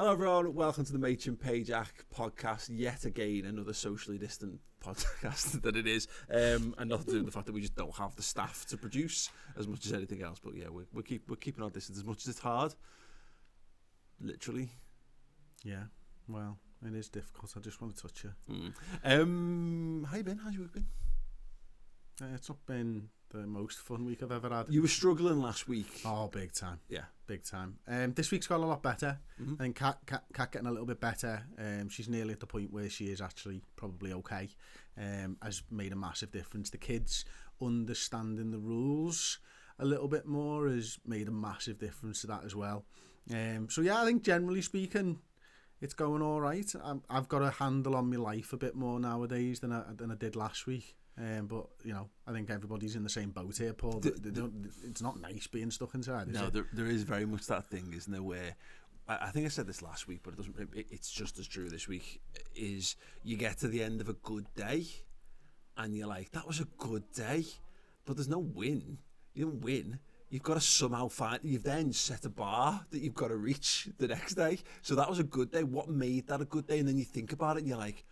Hello everyone, welcome to the Maych and Pajak podcast, yet again another socially distant podcast that it is, and nothing to do with the fact that we just don't have the staff to produce as much as anything else, but yeah, we're keeping our distance as much as it's hard, literally. Yeah, well, it is difficult, I just want to touch you. How you been? How's your week been? It's not been the most fun week I've ever had. You were struggling last week. Oh, big time. Yeah. Big time. This week's got a lot better. Mm-hmm. I think Kat getting a little bit better. She's nearly at the point where she is actually probably okay. Has made a massive difference. The kids understanding the rules a little bit more has made a massive difference to that as well. So yeah, I think generally speaking, it's going all right. I've got a handle on my life a bit more nowadays than I did last week. But you know, I think everybody's in the same boat here, Paul. It's not nice being stuck inside. Is it? There is very much that thing, isn't there? Where I think I said this last week, but it's just as true this week. Is you get to the end of a good day, and you're like, that was a good day, but there's no win. You didn't win. You've got to somehow find. You've then set a bar that you've got to reach the next day. So that was a good day. What made that a good day? And then you think about it, and you're like,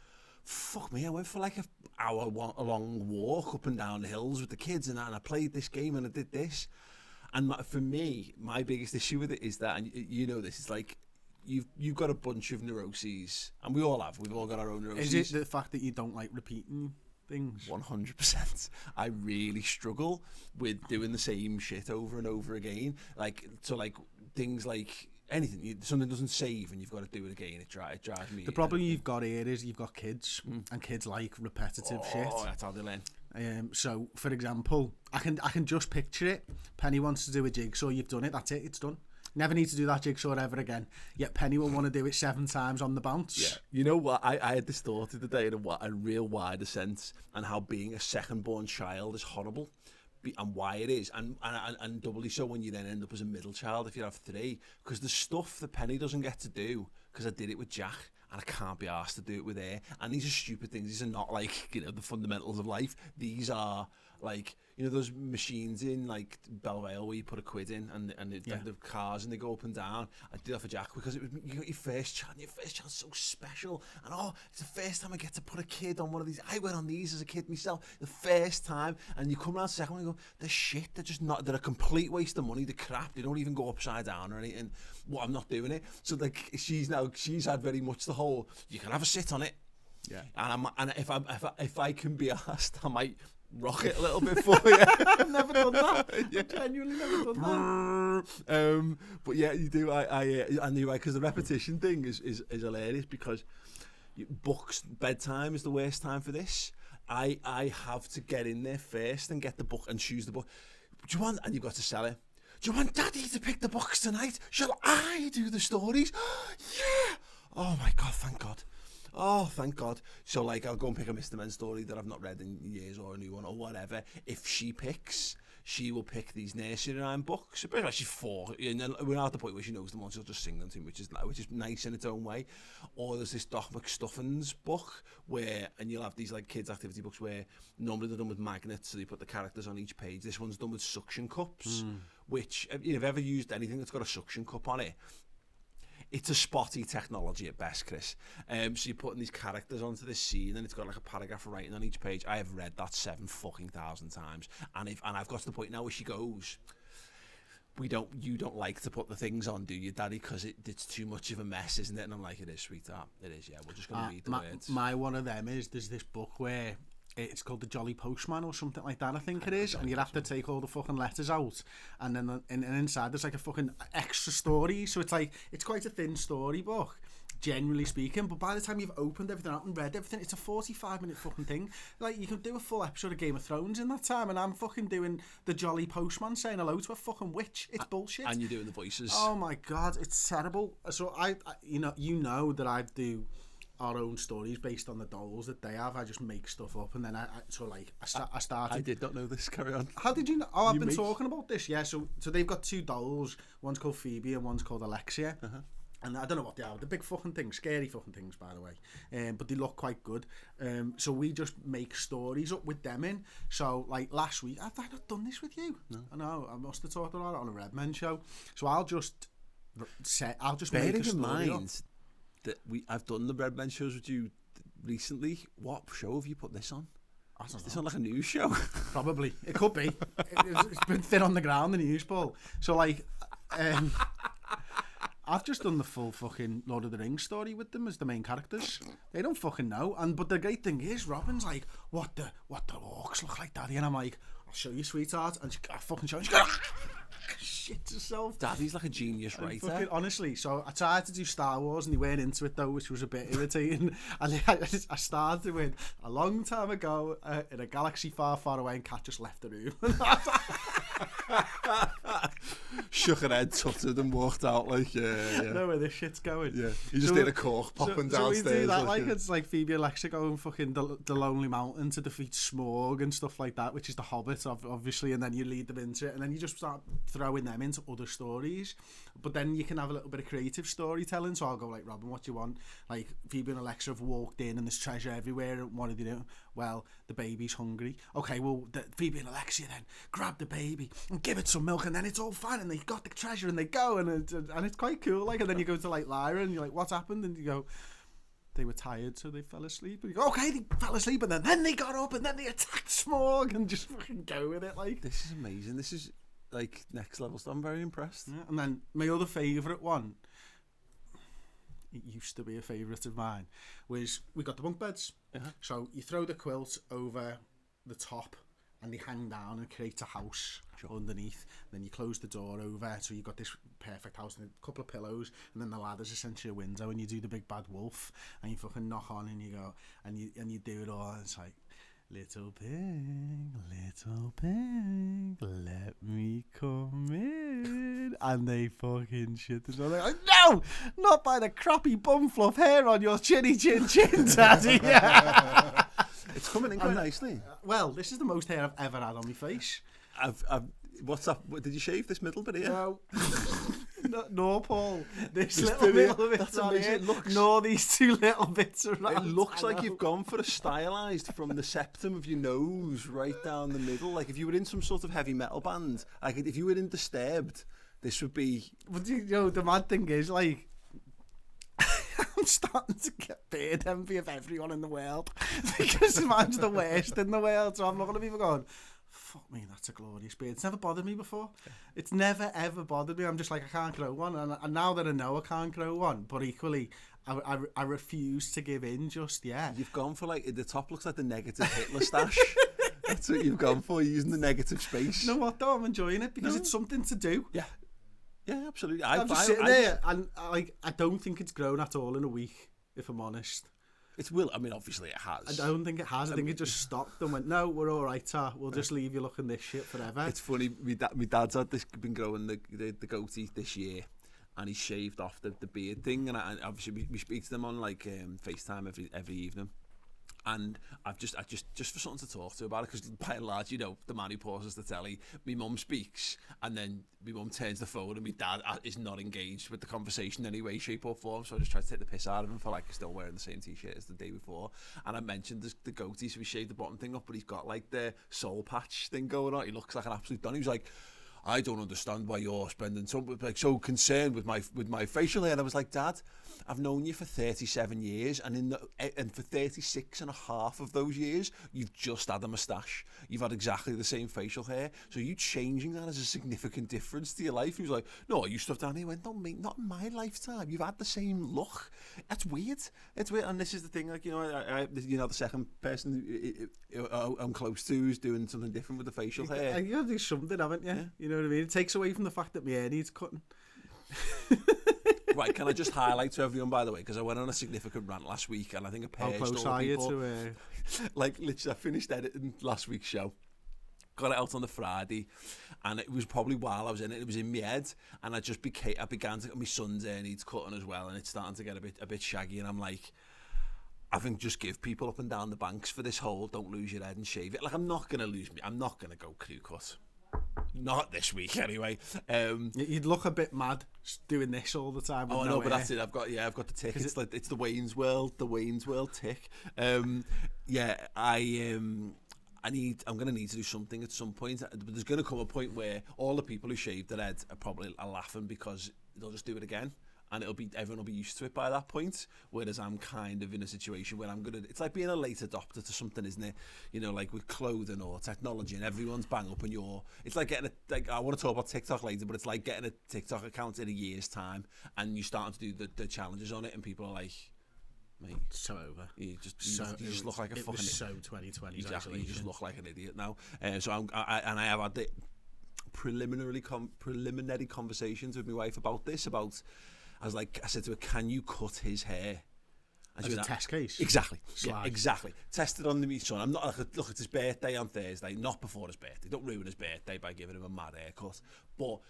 fuck me, I went for like an hour-long walk up and down the hills with the kids, and I played this game and I did this. And for me, my biggest issue with it is that, and you know this, it's like you've got a bunch of neuroses, and we all have. We've all got our own neuroses. Is it the fact that you don't like repeating things? 100%. I really struggle with doing the same shit over and over again. Like things like anything, something doesn't save and you've got to do it again. It drives me. The problem you've got here is you've got kids, and kids like repetitive shit. Oh, that's how they learn. So, for example, I can just picture it. Penny wants to do a jigsaw. You've done it. That's it. It's done. Never need to do that jigsaw ever again. Yet Penny will want to do it 7 times on the bounce. Yeah. You know what? I had this thought the other day in a real wider sense, and how being a second-born child is horrible. And why it is, and doubly so when you then end up as a middle child if you have 3, because the stuff that Penny doesn't get to do, because I did it with Jack and I can't be asked to do it with her, and these are stupid things. These are not like, you know, the fundamentals of life. These are like, you know, those machines in like Belvale where you put a quid in and the cars and they go up and down. I did that for Jack because it was, you got your first child, and your first child's so special, and it's the first time I get to put a kid on one of these. I went on these as a kid myself, the first time, and you come around the second one and go, they're shit, they're just not, they're a complete waste of money, they're crap, they don't even go upside down or anything. Well, I'm not doing it. So like she's had very much the whole, you can have a sit on it. Yeah. And if I can be asked, I might rock it a little bit for you. I've never done that. Yeah. I've genuinely never done that. But yeah, you do. I knew, right, because the repetition thing is hilarious, because books, bedtime is the worst time for this. I have to get in there first and get the book and choose the book. Do you want? And you've got to sell it. Do you want Daddy to pick the books tonight? Shall I do the stories? Yeah. Oh my God! Thank God. Oh, thank God. So, like, I'll go and pick a Mr. Men story that I've not read in years, or a new one, or whatever. If she picks, she will pick these nursery rhyme books. But she's 4, and then we're at the point where she knows them all, she'll just sing them to me, which is nice in its own way. Or there's this Doc McStuffins book, and you'll have these, like, kids' activity books where normally they're done with magnets, so you put the characters on each page. This one's done with suction cups, which, if you've ever used anything that's got a suction cup on it, it's a spotty technology at best, Chris. So you're putting these characters onto this scene, and it's got like a paragraph of writing on each page. I have read that 7,000 times, and I've got to the point now where she goes, you don't like to put the things on, do you, Daddy? Because it's too much of a mess, isn't it? And I'm like, it is, sweetheart. It is. Yeah, we're just going to read the words. My one of them is, there's this book where it's called the Jolly Postman or something like that, I think it is, and you have to take all the fucking letters out, and then and inside there's like a fucking extra story, so it's quite a thin story book, generally speaking, but by the time you've opened everything out and read everything, it's a 45-minute fucking thing. Like, you can do a full episode of Game of Thrones in that time, and I'm fucking doing the Jolly Postman saying hello to a fucking witch. It's bullshit. And you're doing the voices. Oh my God, it's terrible. So I you know that I do our own stories based on the dolls that they have. I just make stuff up, and then I started. I did not know this. Carry on. How did you know? Oh, I've been talking about this. Yeah, so they've got 2 dolls. One's called Phoebe and one's called Alexia. And I don't know what they are. They're big fucking things, scary fucking things, by the way. But they look quite good. So we just make stories up with them in. So, like, last week, have I not done this with you? No. I know, I must have talked about it on a Redmen show. So I'll just I'll just bearing make a in story up. mind that I've done the Redmen shows with you recently. What show have you put this on? I don't know. This on like a news show? Probably. It could be. It's been thin on the ground, the news ball. So, like, I've just done the full fucking Lord of the Rings story with them as the main characters. They don't fucking know. But the great thing is, Robin's like, what the orcs look like, Daddy? And I'm like, I'll show you, sweetheart. And I fucking show her. She goes, shit herself. Daddy's like a genius writer. Fucking, honestly, so I tried to do Star Wars and they weren't into it though, which was a bit irritating. And I started with a long time ago in a galaxy far, far away, and Kat just left the room. Shook her head, tutted and walked out like, yeah. Know where this shit's going. Yeah, you just did a cork popping downstairs. So we do that like it's like Phoebe and Alexa going fucking the Lonely Mountain to defeat Smaug and stuff like that, which is the Hobbit, obviously, and then you lead them into it, and then you just start throwing them into other stories. But then you can have a little bit of creative storytelling. So I'll go like, Robin, what do you want? Like Phoebe and Alexa have walked in and there's treasure everywhere. And what do you do? Well, the baby's hungry. Okay, well, Phoebe and Alexia then grab the baby and give it some milk, and then it's all fine, and they got the treasure, and they go, and it's quite cool. Like, and then you go to like Lyra, and you're like, what's happened? And you go, they were tired, so they fell asleep. And you go, okay, they fell asleep, and then they got up, and then they attacked Smaug, and just fucking go with it. Like, this is amazing. This is like next level stuff. I'm very impressed. Yeah, and then my other favourite one, it used to be a favourite of mine, was we got the bunk beds. So you throw the quilt over the top and they hang down and create a house underneath. Then you close the door over, so you've got this perfect house and a couple of pillows, and then the ladder's essentially a window, and you do the big bad wolf, and you fucking knock on, and you go, and you do it all, and it's like, little pig, let me come in. And they fucking shit this on. They're like, no, not by the crappy bum fluff hair on your chinny chin chin, Daddy. It's coming in quite nicely. Well, this is the most hair I've ever had on my face. What's up? Did you shave this middle bit here? No. No, Paul. This It's little bit that's on amazing. here. It looks, no, these two little bits around. It looks like you've gone for a stylized from the septum of your nose right down the middle. Like if you were in some sort of heavy metal band, like if you were in Disturbed, this would be. But you know, the mad thing is, like, I'm starting to get beard envy of everyone in the world because mine's the worst in the world. So I'm not going to be going, fuck me, that's a glorious beard. It's never bothered me before. It's never ever bothered me. I'm just like, I can't grow one, and now that I know I can't grow one, but equally I refuse to give in just yet. You've gone for like the top looks like the negative Hitler stash. That's what you've gone for, using the negative space. You know what though? I'm enjoying it because it's something to do. Yeah, absolutely. I'm just sitting there and I don't think it's grown at all in a week, if I'm honest. I mean, obviously it has. I don't think it has. I think it just stopped and went, no, we're all right, sir. We'll just leave you looking this shit forever. It's funny, my dad's been growing the goatee this year, and he shaved off the beard thing, and obviously we speak to them on like FaceTime every evening. And I just for something to talk to about it, because by and large, you know, the man who pauses the telly, my mum speaks, and then my mum turns the phone, and my dad is not engaged with the conversation in any way, shape or form. So I just tried to take the piss out of him for like he's still wearing the same t-shirt as the day before. And I mentioned the goatee, so we shaved the bottom thing up, but he's got like the soul patch thing going on. He looks like an absolute don. He was like, I don't understand why you're spending so concerned with my facial hair. And I was like, Dad, I've known you for 37 years, and for 36 and a half of those years, you've just had a moustache. You've had exactly the same facial hair. So you changing that is a significant difference to your life. He was like, no, you stuff down here. He went, no, mate, not in my lifetime. You've had the same look. That's weird. It's weird. And this is the thing, like, you know, the second person I'm close to who's doing something different with the facial hair. You got to do something, haven't you? Yeah. You know what I mean? It takes away from the fact that my hair needs cutting. Right, can I just highlight to everyone, by the way, because I went on a significant rant last week, and I think How close are you to like, literally, I finished editing last week's show, got it out on the Friday, and it was probably while I was in it was in my head, and I began to, my son's hair needs cutting as well, and it's starting to get a bit shaggy, and I'm like, I think just give people up and down the banks for this whole don't lose your head and shave it. Like, I'm not going to go crew cut. Not this week, anyway. You'd look a bit mad doing this all the time. Oh, no, but that's it. I've got the tick. It's like it's the Wayne's World tick. I'm gonna need to do something at some point. But there's gonna come a point where all the people who shave their head are probably laughing because they'll just do it again. And everyone will be used to it by that point. Whereas I'm kind of in a situation where it's like being a late adopter to something, isn't it? You know, like with clothing or technology, and everyone's bang up, and it's like getting I want to talk about TikTok later, but it's like getting a TikTok account in a year's time, and you're starting to do the challenges on it, and people are like, mate, so over. You just look like a fucking. It was so 2020. Exactly, you just look like an idiot now. So I have had the preliminary conversations with my wife about this. I said to her, "Can you cut his hair?" As a test case. Exactly. Yeah, exactly. Tested on my son. I'm not like, look, it's his birthday on Thursday, not before his birthday. Don't ruin his birthday by giving him a mad haircut. But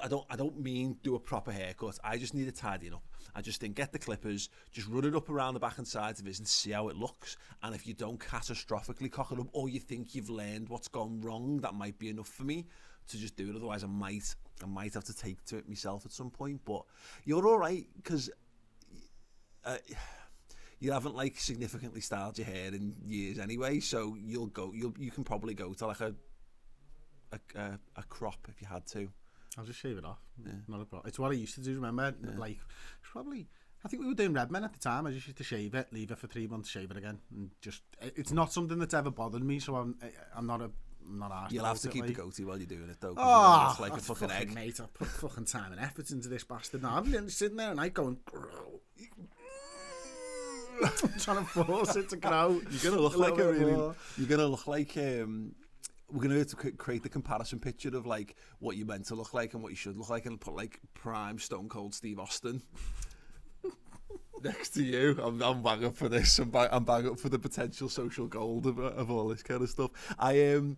I don't mean do a proper haircut. I just need it tidying up. I just think get the clippers, just run it up around the back and sides of his and see how it looks. And if you don't catastrophically cock it up, or you think you've learned what's gone wrong, that might be enough for me to just do it. Otherwise, I might have to take to it myself at some point. But you're all right, because you haven't like significantly styled your hair in years anyway. So you can probably go to like a crop if you had to. I'll just shave it off. Yeah. Not a problem. It's what I used to do. Remember, like probably. I think we were doing redmen at the time. I just used to shave it, leave it for 3 months, shave it again, and just. It's not something that's ever bothered me. So I'm not arsed. You'll have to keep the goatee while you're doing it, though. Oh, like a fucking egg. Mate, I put fucking time and effort into this bastard. Now I'm sitting there and I going, trying to force it to grow. You're gonna look like You're gonna look like. We're gonna have to create the comparison picture of like what you're meant to look like and what you should look like, and put like prime Stone Cold Steve Austin next to you. I'm bang up for this. I'm bang up for the potential social gold of all this kind of stuff. There's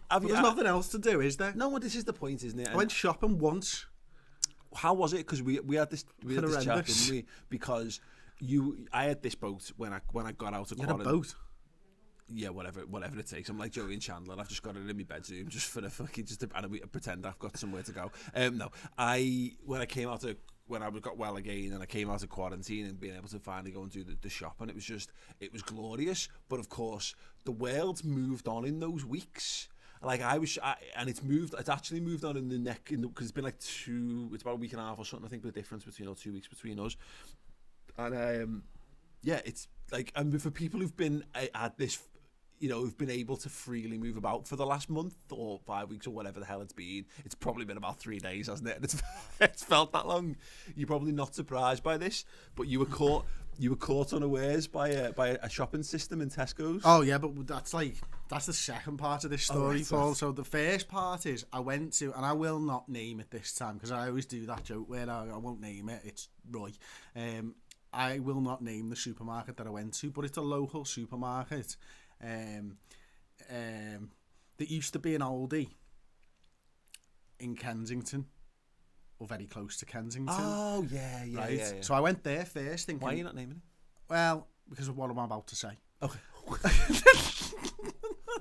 nothing else to do, is there? No, this is the point, isn't it? I went shopping once. How was it? Because we had this chat, didn't we? Because I had this boat when I got out of quarantine. You had a boat? Yeah, whatever it takes. I'm like Joey and Chandler. I've just got it in my bedroom just for the fucking and pretend I've got somewhere to go. No, when I got well again and I came out of quarantine and being able to finally go and do the shop, and it was glorious. But of course, the world's moved on in those weeks. Like and it's actually moved on in the neck because it's been like it's about a week and a half or something. I think the difference between 2 weeks between us. And it's like, and for people who've been at this, who've been able to freely move about for the last month or 5 weeks or whatever the hell it's been, it's probably been about 3 days, hasn't it? And it's felt that long. You're probably not surprised by this, but you were caught unawares by a shopping system in Tesco's. Oh yeah, but that's the second part of this story, Paul. So the first part is I went to, and I will not name it this time because I always do that joke where I won't name it. It's Roy. I will not name the supermarket that I went to, but it's a local supermarket. There used to be an Aldi in Kensington, or very close to Kensington. Oh, yeah. So I went there first thinking... Why are you not naming it? Well, because of what I'm about to say. Okay.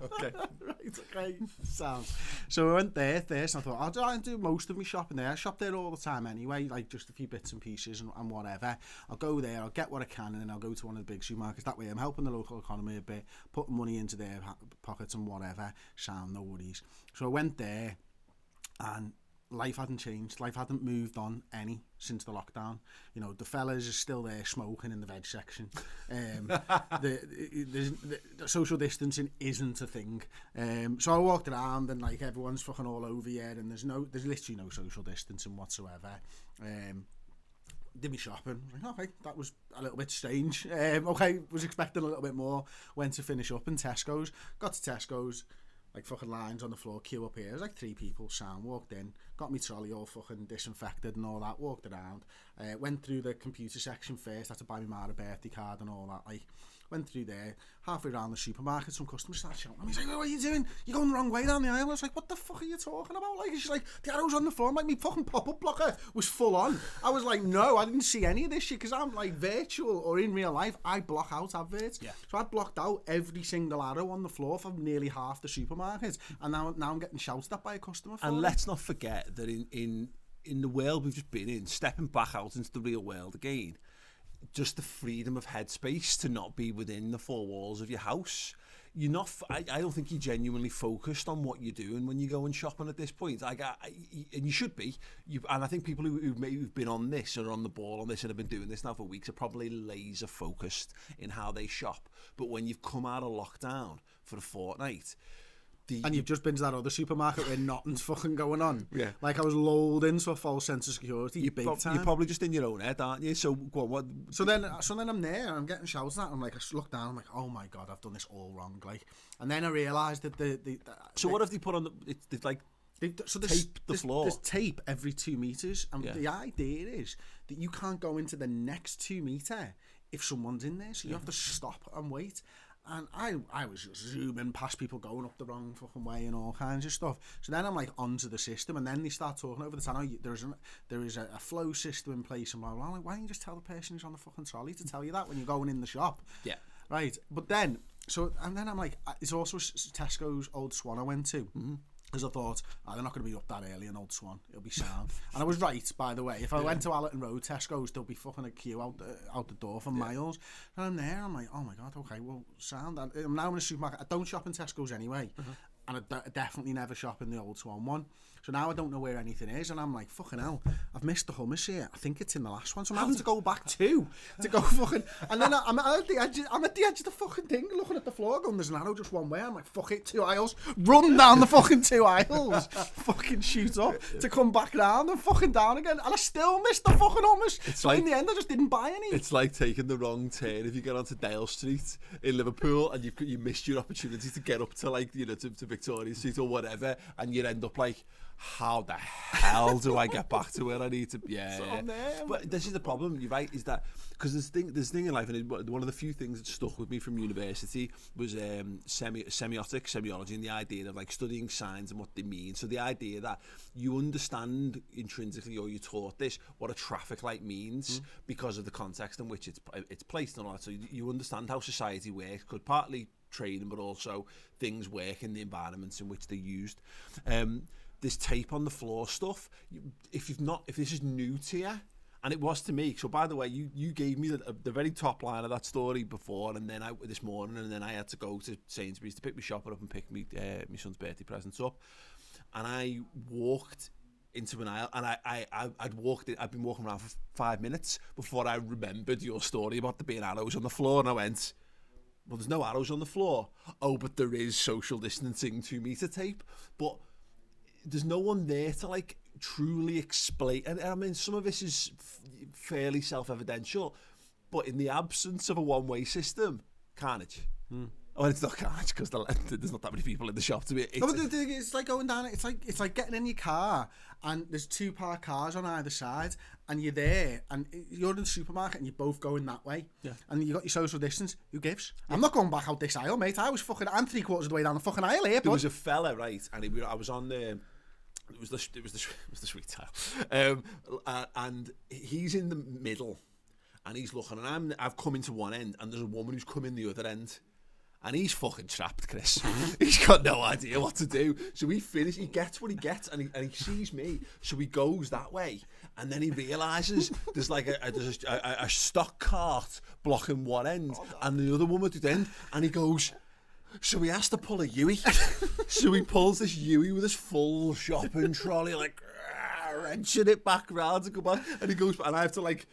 Okay. Right, okay. Sounds. So I went there first and I thought, I'll try and do most of my shopping there. I shop there all the time anyway, like just a few bits and pieces and whatever. I'll go there, I'll get what I can, and then I'll go to one of the big supermarkets. That way I'm helping the local economy a bit, putting money into their pockets and whatever. Sound, no worries. So I went there and life hadn't changed. Life hadn't moved on any since the lockdown. The fellas are still there smoking in the veg section. The social distancing isn't a thing. So I walked around and like everyone's fucking all over here, and there's literally no social distancing whatsoever. Did me shopping. I was like, okay, that was a little bit strange. Okay, was expecting a little bit more. Went to finish up in Tesco's. Got to Tesco's. Like fucking lines on the floor, queue up here. There's like 3 people. Sam walked in, got me trolley all fucking disinfected and all that. Walked around, went through the computer section first. Had to buy me Mara birthday card and all that. Like went through there, halfway around the supermarket. Some customers started shouting. He's like, "What are you doing? You're going the wrong way down the aisle." I was like, "What the fuck are you talking about?" Like she's like, "The arrow's on the floor." I'm like, "Me fucking pop-up blocker was full on." I was like, "No, I didn't see any of this shit," because I'm like virtual or in real life, I block out adverts. Yeah. So I blocked out every single arrow on the floor for nearly half the supermarket, and now I'm getting shouted at by a customer. And let's not forget that in the world we've just been in, stepping back out into the real world again, just the freedom of headspace to not be within the 4 walls of your house. you're not. I don't think you're genuinely focused on what you're doing when you go and shopping at this point. And you should be. And I think people who've been on this or on the ball on this and have been doing this now for weeks are probably laser focused in how they shop. But when you've come out of lockdown for a fortnight. And you've just been to that other supermarket where nothing's fucking going on. Yeah. Like I was lulled into a false sense of security. You're probably just in your own head, aren't you? So what? So then I'm there and I'm getting shouted at. I'm like, I look down. I'm like, oh my god, I've done this all wrong. Like, and then I realised that what have they put on the? It's like. So tape the floor. There's tape every 2 meters, and the idea is that you can't go into the next 2 meter if someone's in there. So you have to stop and wait. And I was just zooming past people going up the wrong fucking way and all kinds of stuff. So then I'm like onto the system, and then they start talking over the time. Oh, there is a flow system in place, and blah blah. I'm like, why don't you just tell the person who's on the fucking trolley to tell you that when you're going in the shop? Yeah. Right. But then I'm like, it's also Tesco's Old Swan I went to. Mm-hmm. Because I thought, they're not going to be up that early in Old Swan. It'll be sound. And I was right, by the way. If I went to Allerton Road, Tesco's, there'll be fucking a queue out the door for miles. And I'm there, I'm like, oh my God, okay, well, sound. I'm now in a supermarket. I don't shop in Tesco's anyway. And I definitely never shop in the Old Swan one. So now I don't know where anything is, and I'm like, fucking hell, I've missed the hummus here. I think it's in the last one, so I'm having to go back to go fucking. And then I'm at the edge of the fucking thing, looking at the floor, going, there's an arrow just one way. I'm like, fuck it, 2 aisles, run down the fucking 2 aisles, fucking shoot up to come back round and fucking down again, and I still missed the fucking hummus. So in the end, I just didn't buy any. It's like taking the wrong turn if you get onto Dale Street in Liverpool and you missed your opportunity to get up to to Victoria Street or whatever, and you end up like, how the hell do I get back to where I need to? Yeah. But this is the problem, you're right, is that because this thing in life, and one of the few things that stuck with me from university was semiology, and the idea of like studying signs and what they mean. So the idea that you understand intrinsically, or you're taught this, what a traffic light means because of the context in which it's placed and all that. So you understand how society works, could partly training, but also things work in the environments in which they're used. This tape on the floor stuff, if this is new to you, and it was to me. So by the way, you gave me the very top line of that story before, and then this morning, and then I had to go to Sainsbury's to pick my shopper up and pick my son's birthday presents up, and I walked into an aisle, and I'd been walking around for 5 minutes before I remembered your story about there being arrows on the floor, and I went, well, there's no arrows on the floor. Oh, but there is social distancing 2 meter tape, but there's no one there to like truly explain. And I mean, some of this is fairly self-evidential, but in the absence of a one-way system, carnage. Well, it's not carnage because there's not that many people in the shop to be. It's like going down. It's like getting in your car and there's 2 parked cars on either side, and you're there, and you're in the supermarket, and you're both going that way. Yeah. And you got your social distance. Who gives? Yeah. I'm not going back out this aisle, mate. I'm 3/4 of the way down the fucking aisle here. There was a fella, right, and I was on the. It was the sweet tile, and he's in the middle, and he's looking, and I've come into one end, and there's a woman who's come in the other end, and he's fucking trapped, Chris. He's got no idea what to do. So he gets what he gets, and he sees me, so he goes that way, and then he realises there's like a stock cart blocking one end, and the other woman at the end, and he goes, so he has to pull a Yui. So he pulls this Yui with his full shopping trolley, like wrenching it back round to go back, and he goes, and I have to like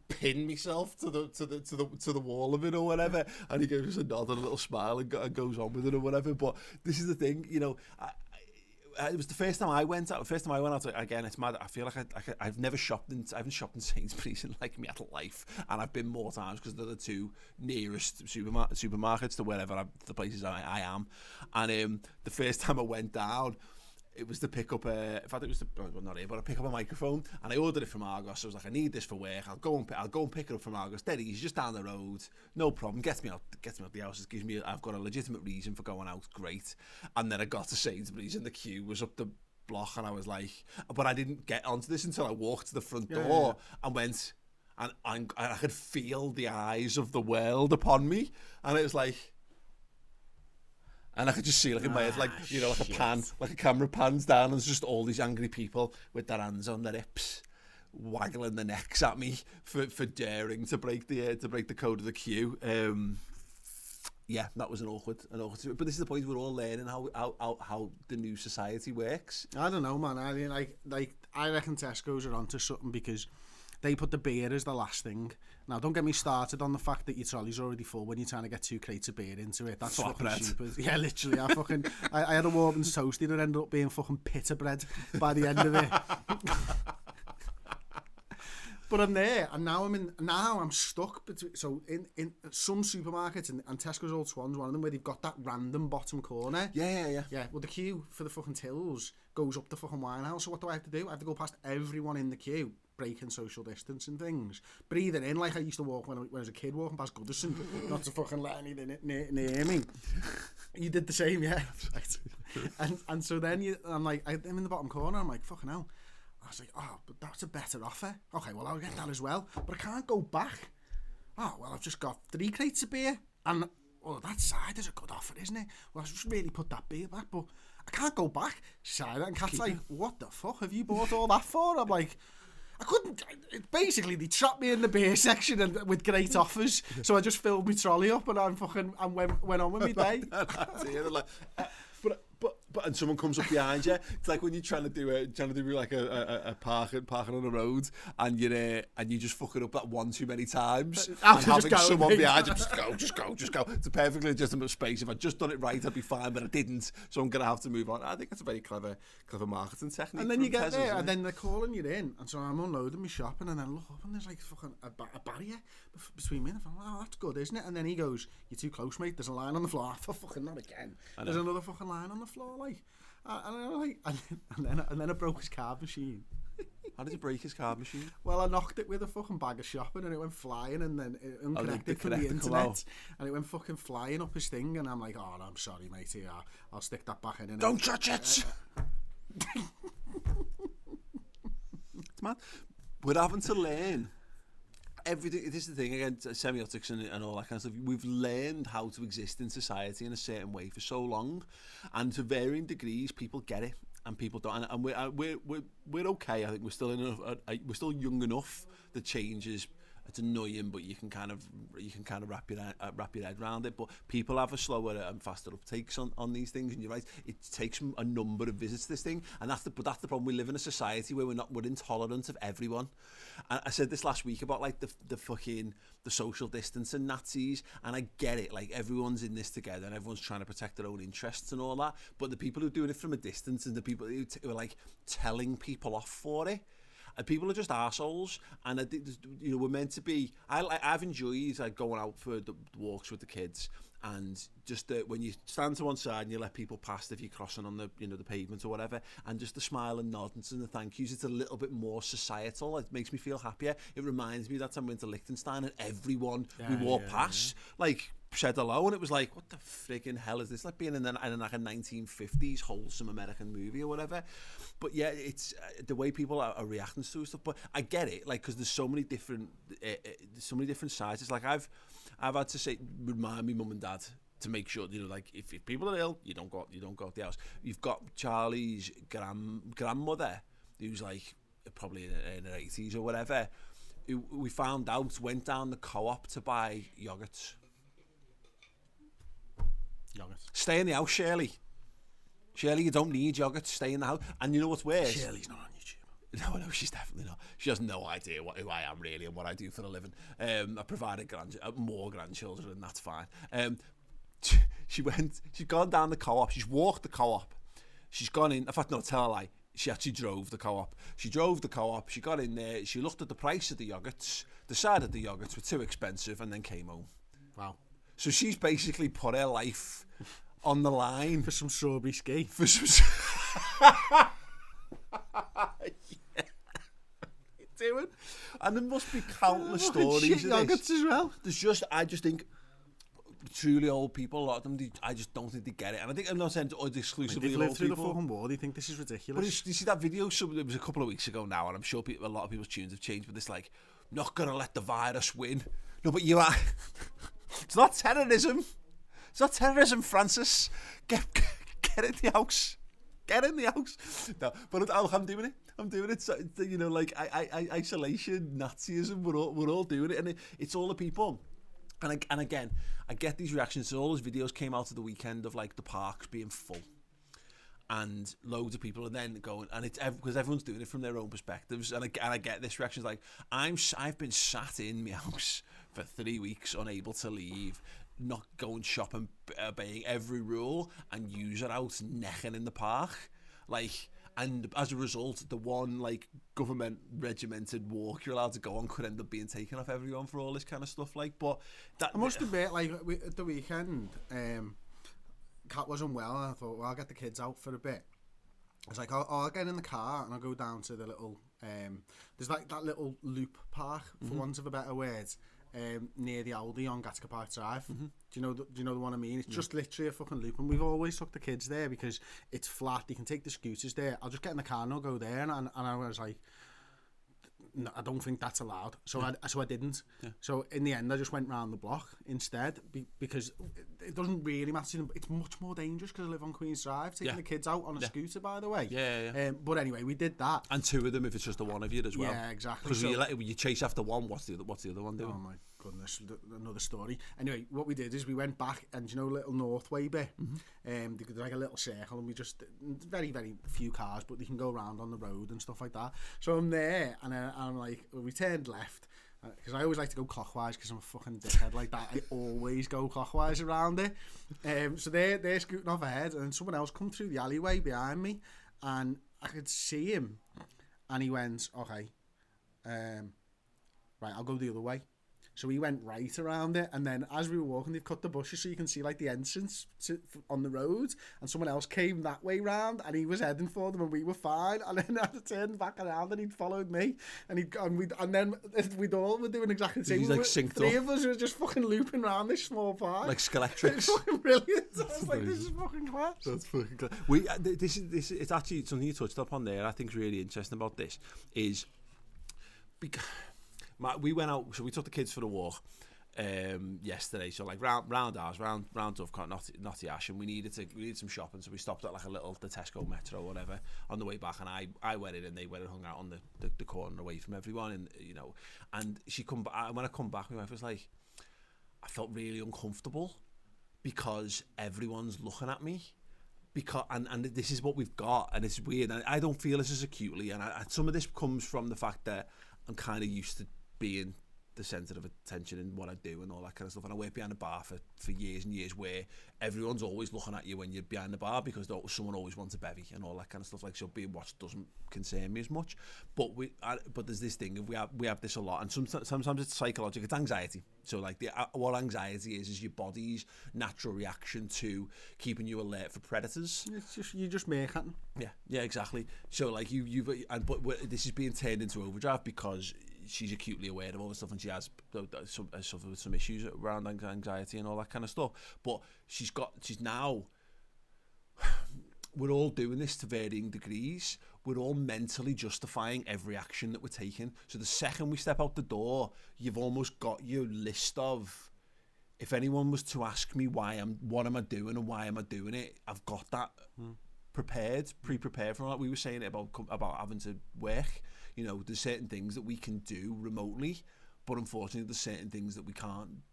pin myself to the wall of it or whatever, and he gives us a nod and a little smile and goes on with it or whatever. But this is the thing, it was the first time I went out. Again, it's mad. I feel like I haven't shopped in Sainsbury's in like my adult life, and I've been more times because they're the 2 nearest supermarkets to wherever the places I am. And the first time I went down, it was to pick up I pick up a microphone, and I ordered it from Argos. I was like, I need this for work. I'll go and pick it up from Argos. Dead easy, just down the road, no problem. Gets me out the house. I've got a legitimate reason for going out. Great. And then I got to Sainsbury's, and the queue was up the block, and I was like, but I didn't get onto this until I walked to the front door and went, and I could feel the eyes of the world upon me, and it was like. And I could just see, like in my head, like like a camera pans down, and there's just all these angry people with their hands on their hips, waggling their necks at me for daring to break the code of the queue. yeah, that was an awkward. But this is the point, we're all learning how the new society works. I don't know, man. I mean, I reckon Tesco's are onto something because they put the beer as the last thing. Now, don't get me started on the fact that your trolley's already full when you're trying to get 2 crates of beer into it. That's fucking stupid. Yeah, literally. I had a Warman's toasty that ended up being fucking pita bread by the end of it. But I'm there, and now I'm stuck between. So in some supermarkets, and Tesco's Old Swan's one of them, where they've got that random bottom corner. Yeah. Well, the queue for the fucking tills goes up the fucking wine house. So what do I have to do? I have to go past everyone in the queue, breaking social distance and things, breathing in like I used to walk when I was a kid, walking past Goodison, not to fucking let anything near me. You did the same, yeah. and so then I'm in the bottom corner. I'm like, fucking hell. I was like, oh, but that's a better offer. Okay, well, I'll get that as well. But I can't go back. Oh, well, I've just got 3 crates of beer. And, that side is a good offer, isn't it? Well, I just really put that beer back, but I can't go back. Side, and Kat's like, what the fuck have you bought all that for? I'm like, I couldn't. Basically, they trapped me in the beer section and with great offers. So I just filled my trolley up and I went on with my day. But and someone comes up behind you. It's like when you're trying to do like a parking on the road, and you just fuck it up that one too many times. And having someone behind you, just go. It's a perfectly legitimate space. If I'd just done it right, I'd be fine, but I didn't, so I'm gonna have to move on. I think that's a very clever marketing technique. And then you get there, and then they're calling you in, and so I'm unloading my shopping, and then look up, and there's like fucking a barrier between me, and I'm like, oh, that's good, isn't it? And then he goes, you're too close, mate. There's a line on the floor. For fucking not again. There's another fucking line on the floor, like. And then I broke his card machine. How did you break his card machine? Well, I knocked it with a fucking bag of shopping, and it went flying, and then it unconnected from the internet, and it went fucking flying up his thing, and I'm like, oh, no, I'm sorry, mate, here, I'll stick that back in. Don't touch it! It's mad. We're having to learn everything. This is the thing, again, semiotics and all that kind of stuff. We've learned how to exist in society in a certain way for so long, and to varying degrees, people get it and people don't. And we're okay. I think we're still we're still young enough that change is, it's annoying, but you can kind of wrap your head around it. But people have a slower and faster uptakes on these things, and you're right. It takes a number of visits to this thing, and that's the problem. We live in a society where we're intolerant of everyone. And I said this last week about like the social distancing Nazis, and I get it. Like, everyone's in this together, and everyone's trying to protect their own interests and all that. But the people who are doing it from a distance, and the people who are like telling people off for it. And people are just arseholes, and we're meant to be. I've enjoyed like going out for the walks with the kids, and just when you stand to one side and you let people pass if you're crossing on the the pavement or whatever, and just the smile and nods and the thank yous. It's a little bit more societal. It makes me feel happier. It reminds me that time I went to Liechtenstein and everyone we walked past like said hello, and it was like, what the friggin' hell is this? Like being in like a 1950s wholesome American movie or whatever. But yeah, it's the way people are reacting to stuff. But I get it, like, because there's so many different sides. It's like I've had to remind me mum and dad to make sure, like, if people are ill, you don't go out the house. You've got Charlie's grandmother, who's like probably in her 80s or whatever, who we found out went down the co-op to buy yogurts. Stay in the house, Shirley. Shirley, you don't need yogurt. Stay in the house. And you know what's worse? Shirley's not on YouTube. No, she's definitely not. She has no idea who I am really and what I do for a living. I provided more grandchildren, and that's fine. She's gone down the co-op. She's walked the co-op. She's gone in. In fact, no, tell a lie. She actually drove the co-op. She drove the co-op. She got in there. She looked at the price of the yogurts, decided the yogurts were too expensive, and then came home. Wow. So she's basically put her life on the line for some strawberry ski. For some. Yeah. Doing. And there must be countless stories of this. As well. I just think truly old people, a lot of them, I just don't think they get it. And I think I'm not saying it's exclusively old people. They've lived through the fucking war. They think this is ridiculous. But you see that video? It was a couple of weeks ago now, and I'm sure a lot of people's tunes have changed. But it's like, not gonna let the virus win. No, but you are. It's not terrorism. It's not terrorism, Francis. Get in the house. Get in the house. No, but I'm doing it. So, like isolation, Nazism. We're all doing it, and it's all the people And again, I get these reactions. So all those videos came out of the weekend of like the parks being full, and loads of people are then going, and it's because everyone's doing it from their own perspectives. And I get this reaction like I've been sat in my house for 3 weeks, unable to leave, not going shopping, obeying every rule, and you are out necking in the park, like. And as a result, the one like government regimented walk you're allowed to go on could end up being taken off everyone for all this kind of stuff. Like, but that I must admit, like at the weekend, Kat wasn't well, and I thought, well, I'll get the kids out for a bit. I was like, I'll get in the car and I'll go down to the little there's like that little loop park, for want of a better word, near the Aldi on Gatka Park Drive. Do you know the one I mean? It's just literally a fucking loop, and we've always took the kids there because it's flat. You can take the scooters there. I'll just get in the car and I'll go there. And I was like, no, I don't think that's allowed. So I didn't. Yeah. So in the end, I just went round the block instead because it doesn't really matter. It's much more dangerous because I live on Queen's Drive, taking the kids out on a scooter, by the way. Yeah. But anyway, we did that. And two of them if it's just the one of you as well. Yeah, exactly. Because you chase after one, what's the other one doing? Oh my goodness, another story. Anyway, what we did is we went back, and little Northway bit, there's like a little circle, and we just, very, very few cars, but they can go around on the road and stuff like that. So I'm there, and I'm like, we turned left, because I always like to go clockwise, because I'm a fucking dickhead like that. I always go clockwise around it. So they're scooting off ahead, and someone else come through the alleyway behind me, and I could see him, and he went, okay, right, I'll go the other way. So we went right around it, and then as we were walking, they've cut the bushes so you can see like the entrance on the road, and someone else came that way round, and he was heading for them, and we were fine. And then I turned back around, and he'd followed me, and then we'd all were doing exactly the same. He's like synced three of us were just fucking looping around this small park, like Skeletrix. It's fucking brilliant. I was like, this is fucking class. That's fucking class. This is it's actually something you touched upon there. I think is really interesting about this is because. We went out, so we took the kids for a walk yesterday. So like round ours, round Dovecot, Notty Ash, and we needed some shopping. So we stopped at like the Tesco Metro or whatever on the way back, and I went in, and they went and hung out on the corner away from everyone, and and she come back. When I come back, my wife was like, I felt really uncomfortable because everyone's looking at me. Because and this is what we've got, and it's weird. And I don't feel this as acutely, and some of this comes from the fact that I'm kind of used to being the centre of attention in what I do and all that kind of stuff. And I worked behind the bar for years and years, where everyone's always looking at you when you're behind the bar because someone always wants a bevy and all that kind of stuff. Like, so being watched doesn't concern me as much. But there's this thing, we have this a lot, and sometimes it's psychological, it's anxiety. So like what anxiety is your body's natural reaction to keeping you alert for predators. It's just you just make it. Yeah, exactly. So like but this is being turned into overdrive because she's acutely aware of all this stuff, and she has suffered with some issues around anxiety and all that kind of stuff. But she's now, we're all doing this to varying degrees. We're all mentally justifying every action that we're taking. So the second we step out the door, you've almost got your list of, if anyone was to ask me what am I doing and why am I doing it, I've got that pre-prepared for that. We were saying it about having to work. There's certain things that we can do remotely, but unfortunately there's certain things that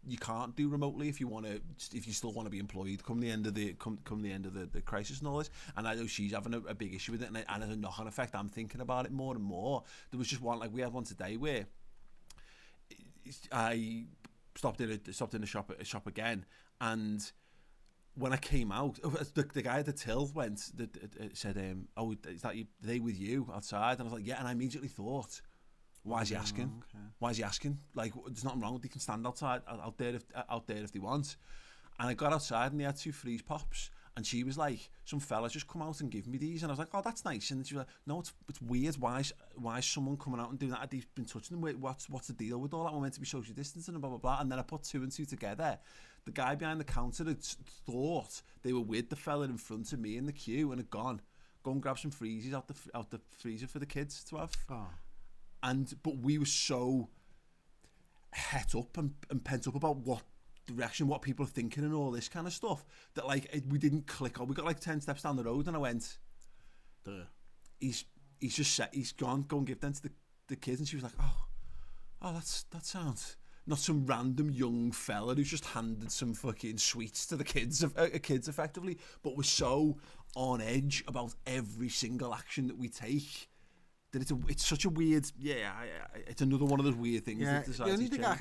you can't do remotely if you still want to be employed come the end of the crisis and all this. And I know she's having a big issue with it, and as a knock-on effect, I'm thinking about it more and more. There was just one, like we had one today where I stopped in a shop again, and when I came out, the guy at the till said, "Oh, is that they with you outside?" And I was like, "Yeah." And I immediately thought, "Why is he asking? Okay. Why is he asking? Like, there's nothing wrong. They can stand out there if they want." And I got outside, and they had 2 freeze pops, and she was like, "Some fella's just come out and give me these," and I was like, "Oh, that's nice." And she was like, "No, it's weird. Why is someone coming out and doing that? He's been touching them. What's the deal with all that? We're meant to be social distancing and blah blah blah." And then I put 2 and 2 together. The guy behind the counter had thought they were with the fella in front of me in the queue and had go and grab some freezies out the freezer for the kids to have. Oh. But we were so het up and pent up about what people are thinking and all this kind of stuff that we didn't click on. We got like 10 steps down the road, and I went, he's just set, he's gone, go and give them to the kids. And she was like, oh, that sounds. not some random young fella who's just handed some fucking sweets to the kids effectively, but we're so on edge about every single action that we take that it's such a weird, it's another one of those weird things that decides to change.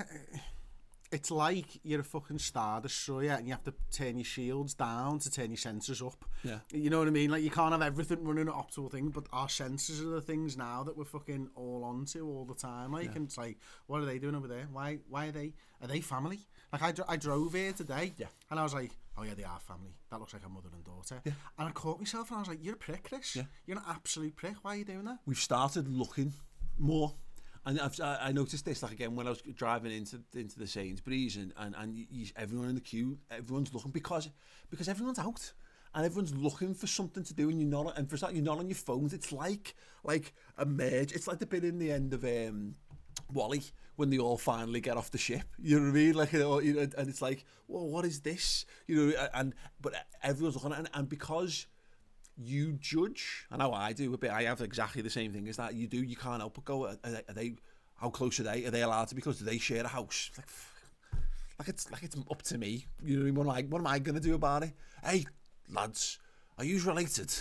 It's like you're a fucking Star Destroyer and you have to turn your shields down to turn your sensors up. Yeah. You know what I mean? Like, you can't have everything running at optimal thing, but our sensors are the things now that we're fucking all onto all the time. Like, and it's like, what are they doing over there? Why are they family? Like, I drove here today, and I was like, oh yeah, they are family. That looks like a mother and daughter. Yeah. And I caught myself and I was like, you're a prick, Chris. Yeah. You're an absolute prick. Why are you doing that? We've started looking more. And I noticed this, like, again, when I was driving into the Sainsbury's and everyone in the queue, everyone's looking because everyone's out and everyone's looking for something to do, and you're not on your phones. It's like a merge. It's like the bit in the end of Wally when they all finally get off the ship. You know what I mean? Like, and it's like, well, what is this? You know, but everyone's looking, and because you judge, I know I do a bit. I have exactly the same thing as that. You do. You can't help but go. Are they? How close are they? Are they allowed to be close? Do they share a house? Like it's up to me. You know what I mean? What am I gonna do about it? Hey, lads, are you related?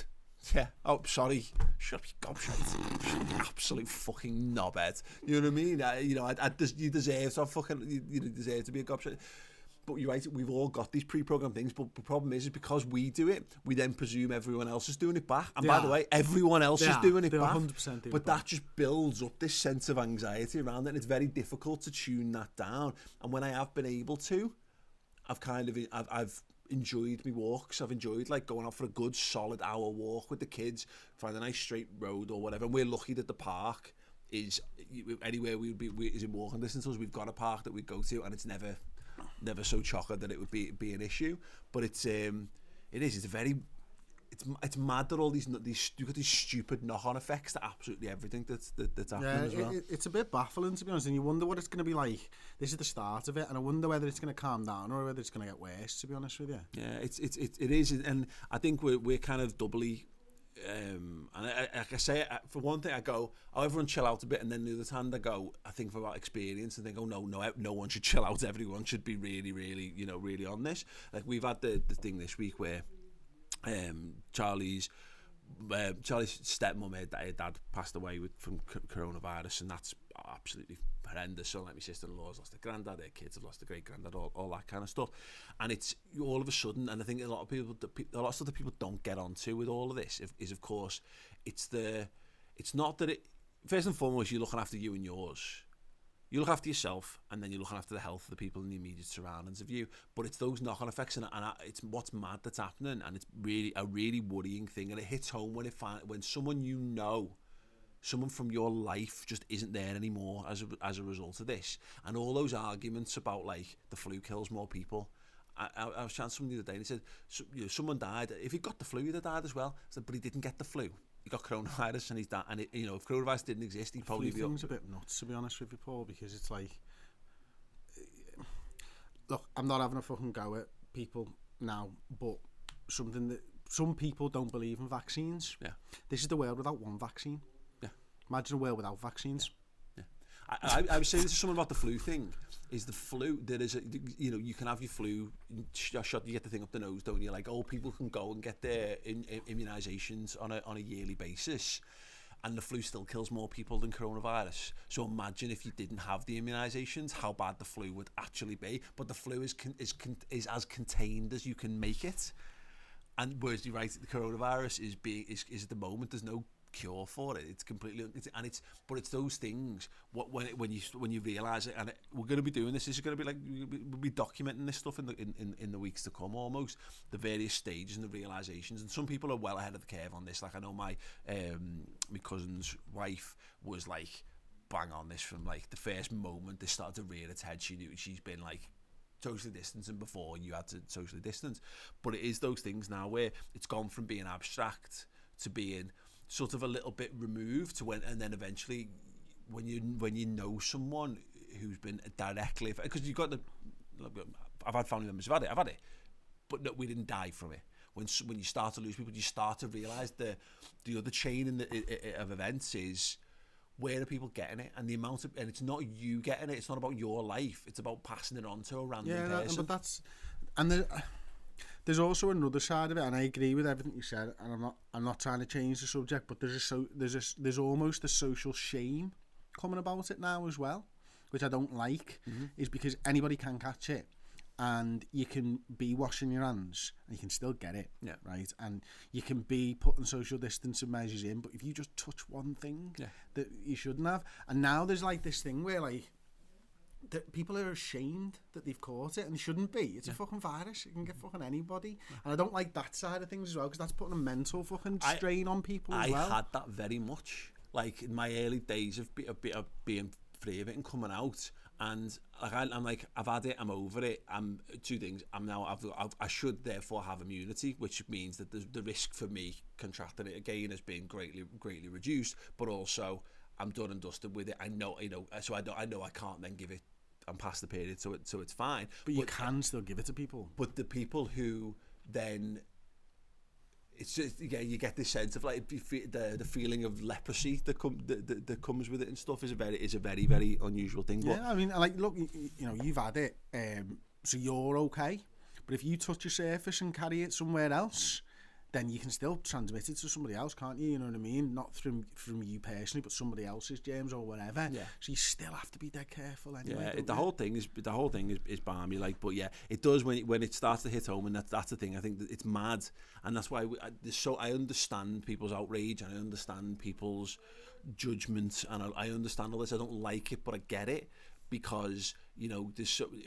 Yeah. Oh, sorry. Shut up, you gobshite. Absolute fucking knobhead. You know what I mean? You deserve to have fucking. You deserve to be a gobshite. But you're right, we've all got these pre-programmed things, but the problem is because we do it, we then presume everyone else is doing it back. And by the way, everyone else is doing it back. 100% but that just builds up this sense of anxiety around it, and it's very difficult to tune that down. And when I have been able to, I've enjoyed my walks. I've enjoyed, like, going out for a good solid hour walk with the kids, find a nice straight road or whatever. And we're lucky that the park is anywhere we would be is in walking distance. We've got a park that we go to, and it's never so chocker that it would be an issue, but it's mad that all these you've got these stupid knock-on effects to absolutely everything that's happening as well. It's a bit baffling, to be honest, and you wonder what it's going to be like. This is the start of it, and I wonder whether it's going to calm down or whether it's going to get worse, to be honest with you. Yeah, it is, and I think we're kind of doubly. And like I say, for one thing, I go, oh, everyone chill out a bit, and then the other hand, I go, I think for about experience, and think, oh no one should chill out. Everyone should be really, really, really on this. Like, we've had the thing this week where Charlie's stepmom, her dad passed away from coronavirus, and that's absolutely horrendous. So, like, my sister-in-law's lost her granddad, her kids have lost a great-granddad, all that kind of stuff. And it's all of a sudden, and I think a lot of other people don't get onto with all of this is of course, it's not that it, first and foremost, you're looking after you and yours. You look after yourself, and then you're looking after the health of the people in the immediate surroundings of you. But it's those knock-on effects, and it's what's mad that's happening, and it's really a really worrying thing, and it hits home when someone someone from your life just isn't there anymore as a result of this, and all those arguments about, like, the flu kills more people. I was chatting to someone the other day, and he said, someone died. If he got the flu, he'd have died as well. I said, but he didn't get the flu. He got coronavirus, and he's died. And if coronavirus didn't exist, he'd probably be. Thing's a bit nuts, to be honest with you, Paul, because it's like, look, I'm not having a fucking go at people now, but something that some people don't believe in vaccines. Yeah, this is the world without one vaccine. Yeah, imagine a world without vaccines. Yeah, I was saying this to someone about the flu thing. Is the flu, there is you can have your flu shot, you get the thing up the nose, don't you? Like, old people can go and get their immunisations on a yearly basis, and the flu still kills more people than coronavirus. So imagine if you didn't have the immunisations, how bad the flu would actually be. But the flu is as contained as you can make it, and whereas you're right, the coronavirus is at the moment there's no cure for it. It's completely, but it's those things. When you realise it, and we're going to be doing this. This is going to be like we'll be documenting this stuff in the weeks to come. Almost the various stages and the realisations. And some people are well ahead of the curve on this. Like, I know my cousin's wife was like bang on this from like the first moment this started to rear its head. She knew she's been like socially distancing before you had to socially distance. But it is those things now where it's gone from being abstract to being sort of a little bit removed to and then eventually when you know someone who's been directly, because you've got I've had family members who've had it, but no, we didn't die from it. When you start to lose people, you start to realise the other chain of events is where are people getting it? And the amount of, and it's not you getting it. It's not about your life. It's about passing it on to a random person. But that's, and there's also another side of it, and I agree with everything you said. And I'm not trying to change the subject, but there's almost a social shame coming about it now as well, which I don't like. Is because anybody can catch it. And you can be washing your hands and you can still get it, right? And you can be putting social distancing measures in, but if you just touch one thing that you shouldn't have, and now there's like this thing where like that people are ashamed that they've caught it, and they shouldn't be. It's a fucking virus. It can get fucking anybody, and I don't like that side of things as well, because that's putting a mental fucking strain on people as well. I had that very much, like in my early days of being free of it and coming out. And like I'm like, I've had it, I'm over it. I'm two things. I should therefore have immunity, which means that the risk for me contracting it again has been greatly reduced. But also, I'm done and dusted with it. I know, so I know I can't then give it. I'm past the period, so it's fine. But you can still give it to people. But the people who then, it's just, you get this sense of like the feeling of leprosy that comes with it and stuff is a very very unusual thing. But I mean, like, look, you know, you've had it, so you're okay. But if you touch a surface and carry it somewhere else, then you can still transmit it to somebody else, can't you? You know what I mean? Not from you personally, but somebody else's germs or whatever. Yeah. So you still have to be dead careful anyway. Yeah, the whole thing is balmy, like, but yeah, it does when it starts to hit home, and that's the thing. I think that it's mad, and that's why I understand people's outrage, and I understand people's judgment, and I understand all this. I don't like it, but I get it. Because, you know,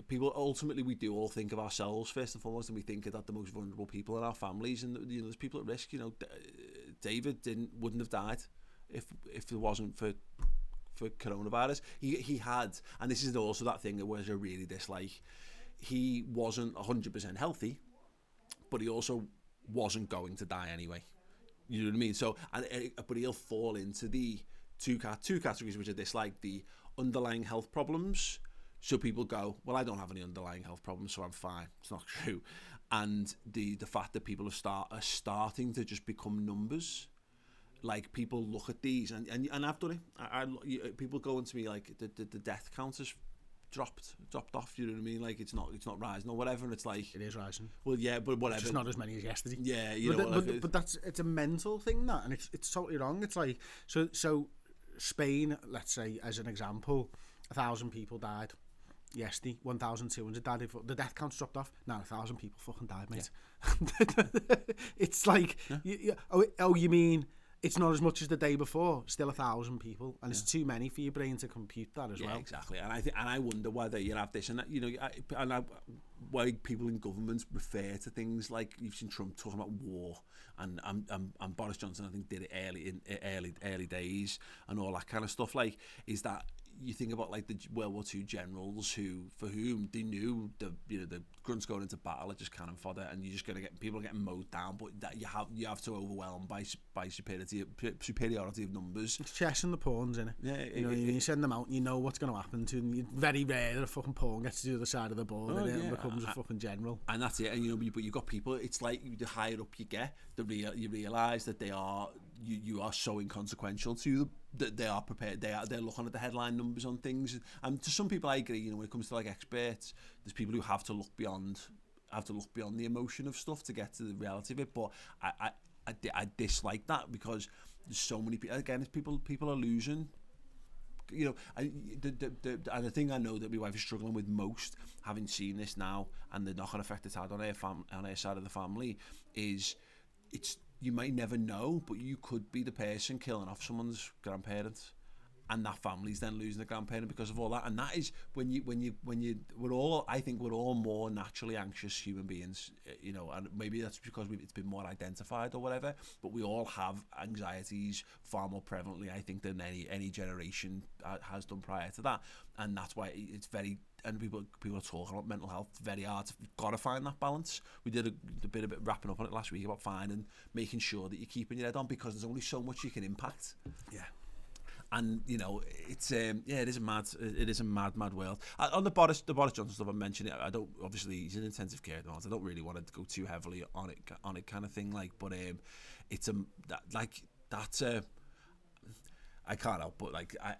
people, ultimately we do all think of ourselves first and foremost, and we think that the most vulnerable people in our families, and you know, there's people at risk. You know, David wouldn't have died if it wasn't for coronavirus. He had, and this is also that thing that was a really dislike. He wasn't 100% healthy, but he also wasn't going to die anyway. You know what I mean? So, but he'll fall into the two categories which are dislike: the underlying health problems. So people go, well, I don't have any underlying health problems, so I'm fine. It's not true. And the fact that people are starting to just become numbers. Like, people look at these, and I've done it. People go into me like the death count has dropped off. You know what I mean? Like, it's not rising or whatever. And it's like, it is rising. Well, yeah, but whatever. It's just not as many as yesterday. Yeah, you know. But it's a mental thing, that, and it's totally wrong. It's like so. Spain, let's say, as an example, 1,000 people died yesterday, 1,200 died. The death count's dropped off. Now 1,000 people fucking died, mate. Yeah. It's like, you mean it's not as much as the day before? Still 1,000 people, and it's too many for your brain to compute that as well. Yeah, exactly. And I wonder whether you have this, and you know, why people in governments refer to things like, you've seen Trump talking about war, and Boris Johnson, I think, did it early days and all that kind of stuff. Like, is that you think about like the World War II generals for whom they knew the grunts going into battle are just cannon fodder, and you're just going to get people getting mowed down, but that you have to overwhelm by superiority of numbers. It's chess and the pawns, innit? Yeah, you send them out and you know what's going to happen to them. It's very rare that a fucking pawn gets to the other side of the board and becomes a fucking general. And that's it. And you know, but you've got people. It's like the higher up you get, you realise that you are so inconsequential to them that they are prepared. They're looking at the headline numbers on things. And to some people, I agree. You know, when it comes to like experts, there's people who have to look beyond the emotion of stuff to get to the reality of it. But I dislike that, because there's so many people. Again, it's people are losing. You know, and the thing I know that my wife is struggling with most, having seen this now, and the knock-on effect it's had on her side of the family, is you might never know, but you could be the person killing off someone's grandparents, and that family's then losing the grandparent because of all that. And that is I think we're all more naturally anxious human beings, you know, and maybe that's because it's been more identified or whatever, but we all have anxieties far more prevalently, I think, than any generation has done prior to that. And that's why it's very, and people are talking about mental health, it's very hard. You've got to find that balance. We did a bit wrapping up on it last week about finding, making sure that you're keeping your head on, because there's only so much you can impact. Yeah. And you know, it's it is a mad world. On the Boris Johnson stuff, I mentioned it. I don't, obviously he's in intensive care at the moment. I don't really want to go too heavily on it kind of thing. Like, but I can't help but like I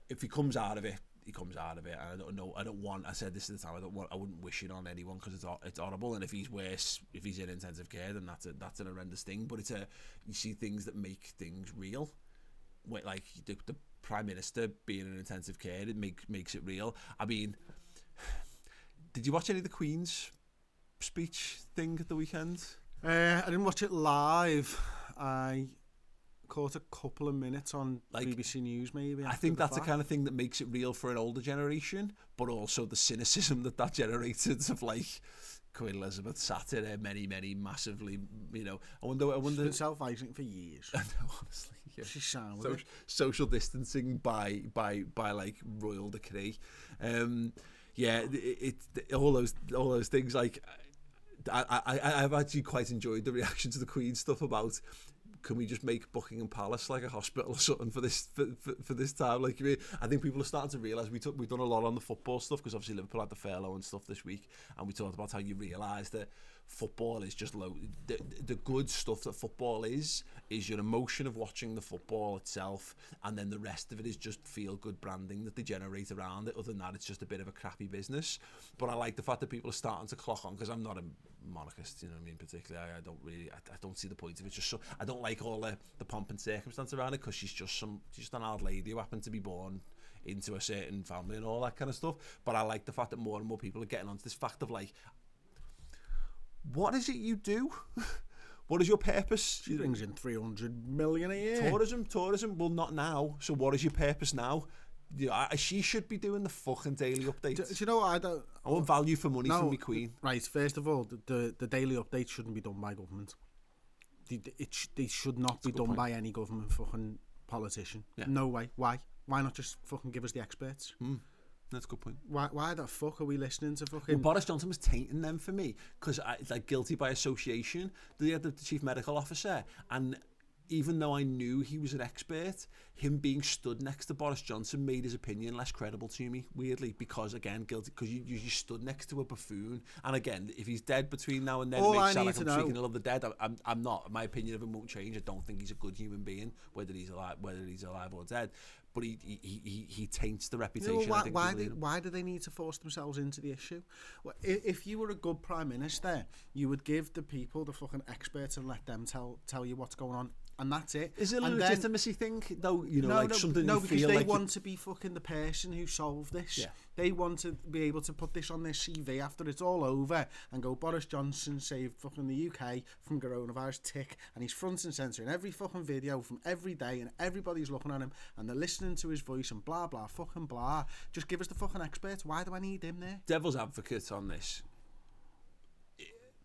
if he comes out of it, he comes out of it. And I don't know. I don't want. I said this at the time. I wouldn't wish it on anyone because it's horrible. And if he's worse, if he's in intensive care, then that's an horrendous thing. But you see things that make things real. Like the Prime Minister being in intensive care, it makes it real. I mean, did you watch any of the Queen's speech thing at the weekend? I didn't watch it live. I caught a couple of minutes on BBC News, maybe. I think that's the kind of thing that makes it real for an older generation, but also the cynicism that generated of like Queen Elizabeth sat in there many massively, you know. I wonder. She's been self-isolating for years. I know, honestly. Yeah. She's sound. Social distancing by like royal decree. All those things. Like I've actually quite enjoyed the reaction to the Queen stuff about, can we just make Buckingham Palace like a hospital or something for this time? Like, I think people are starting to realise we've done a lot on the football stuff, because obviously Liverpool had the furlough and stuff this week, and we talked about how you realise that football is just low. The good stuff that football is your emotion of watching the football itself, and then the rest of it is just feel good branding that they generate around it. Other than that, it's just a bit of a crappy business. But I like the fact that people are starting to clock on, because I'm not a monarchist, you know what I mean, particularly. I don't see the point of it. Just so I don't like all the pomp and circumstance around it, because she's just an old lady who happened to be born into a certain family and all that kind of stuff. But I like the fact that more and more people are getting onto this fact of like, what is it you do? What is your purpose? She brings in 300 million a year. Tourism. Well, not now. So what is your purpose now? She should be doing the fucking daily updates. Do you know what? I want value for money from my Queen. Right, first of all, the daily updates shouldn't be done by government. They should not be done by any government fucking politician. Yeah. No way. Why? Why not just fucking give us the experts? That's a good point. Why the fuck are we listening to fucking... Well, Boris Johnson was tainting them for me, because it's like guilty by association. They had the chief medical officer, and even though I knew he was an expert, him being stood next to Boris Johnson made his opinion less credible to me, weirdly, because, again, guilty, because you stood next to a buffoon. And again, if he's dead between now and then, it makes sound like I'm speaking ill of the dead. I'm not. My opinion of him won't change. I don't think he's a good human being, whether he's alive or dead. But he taints the reputation. You know, why do they need to force themselves into the issue? Well, if you were a good Prime Minister, you would give the people the fucking experts and let them tell you what's going on. And that's it. Is it a legitimacy thing, though? You know, something no, you because feel they like want to be fucking the person who solved this. Yeah. They want to be able to put this on their CV after it's all over and go, Boris Johnson saved fucking the UK from coronavirus tick, and he's front and centre in every fucking video from every day, and everybody's looking at him and they're listening to his voice and blah blah fucking blah. Just give us the fucking experts. Why do I need him there? Devil's advocate on this.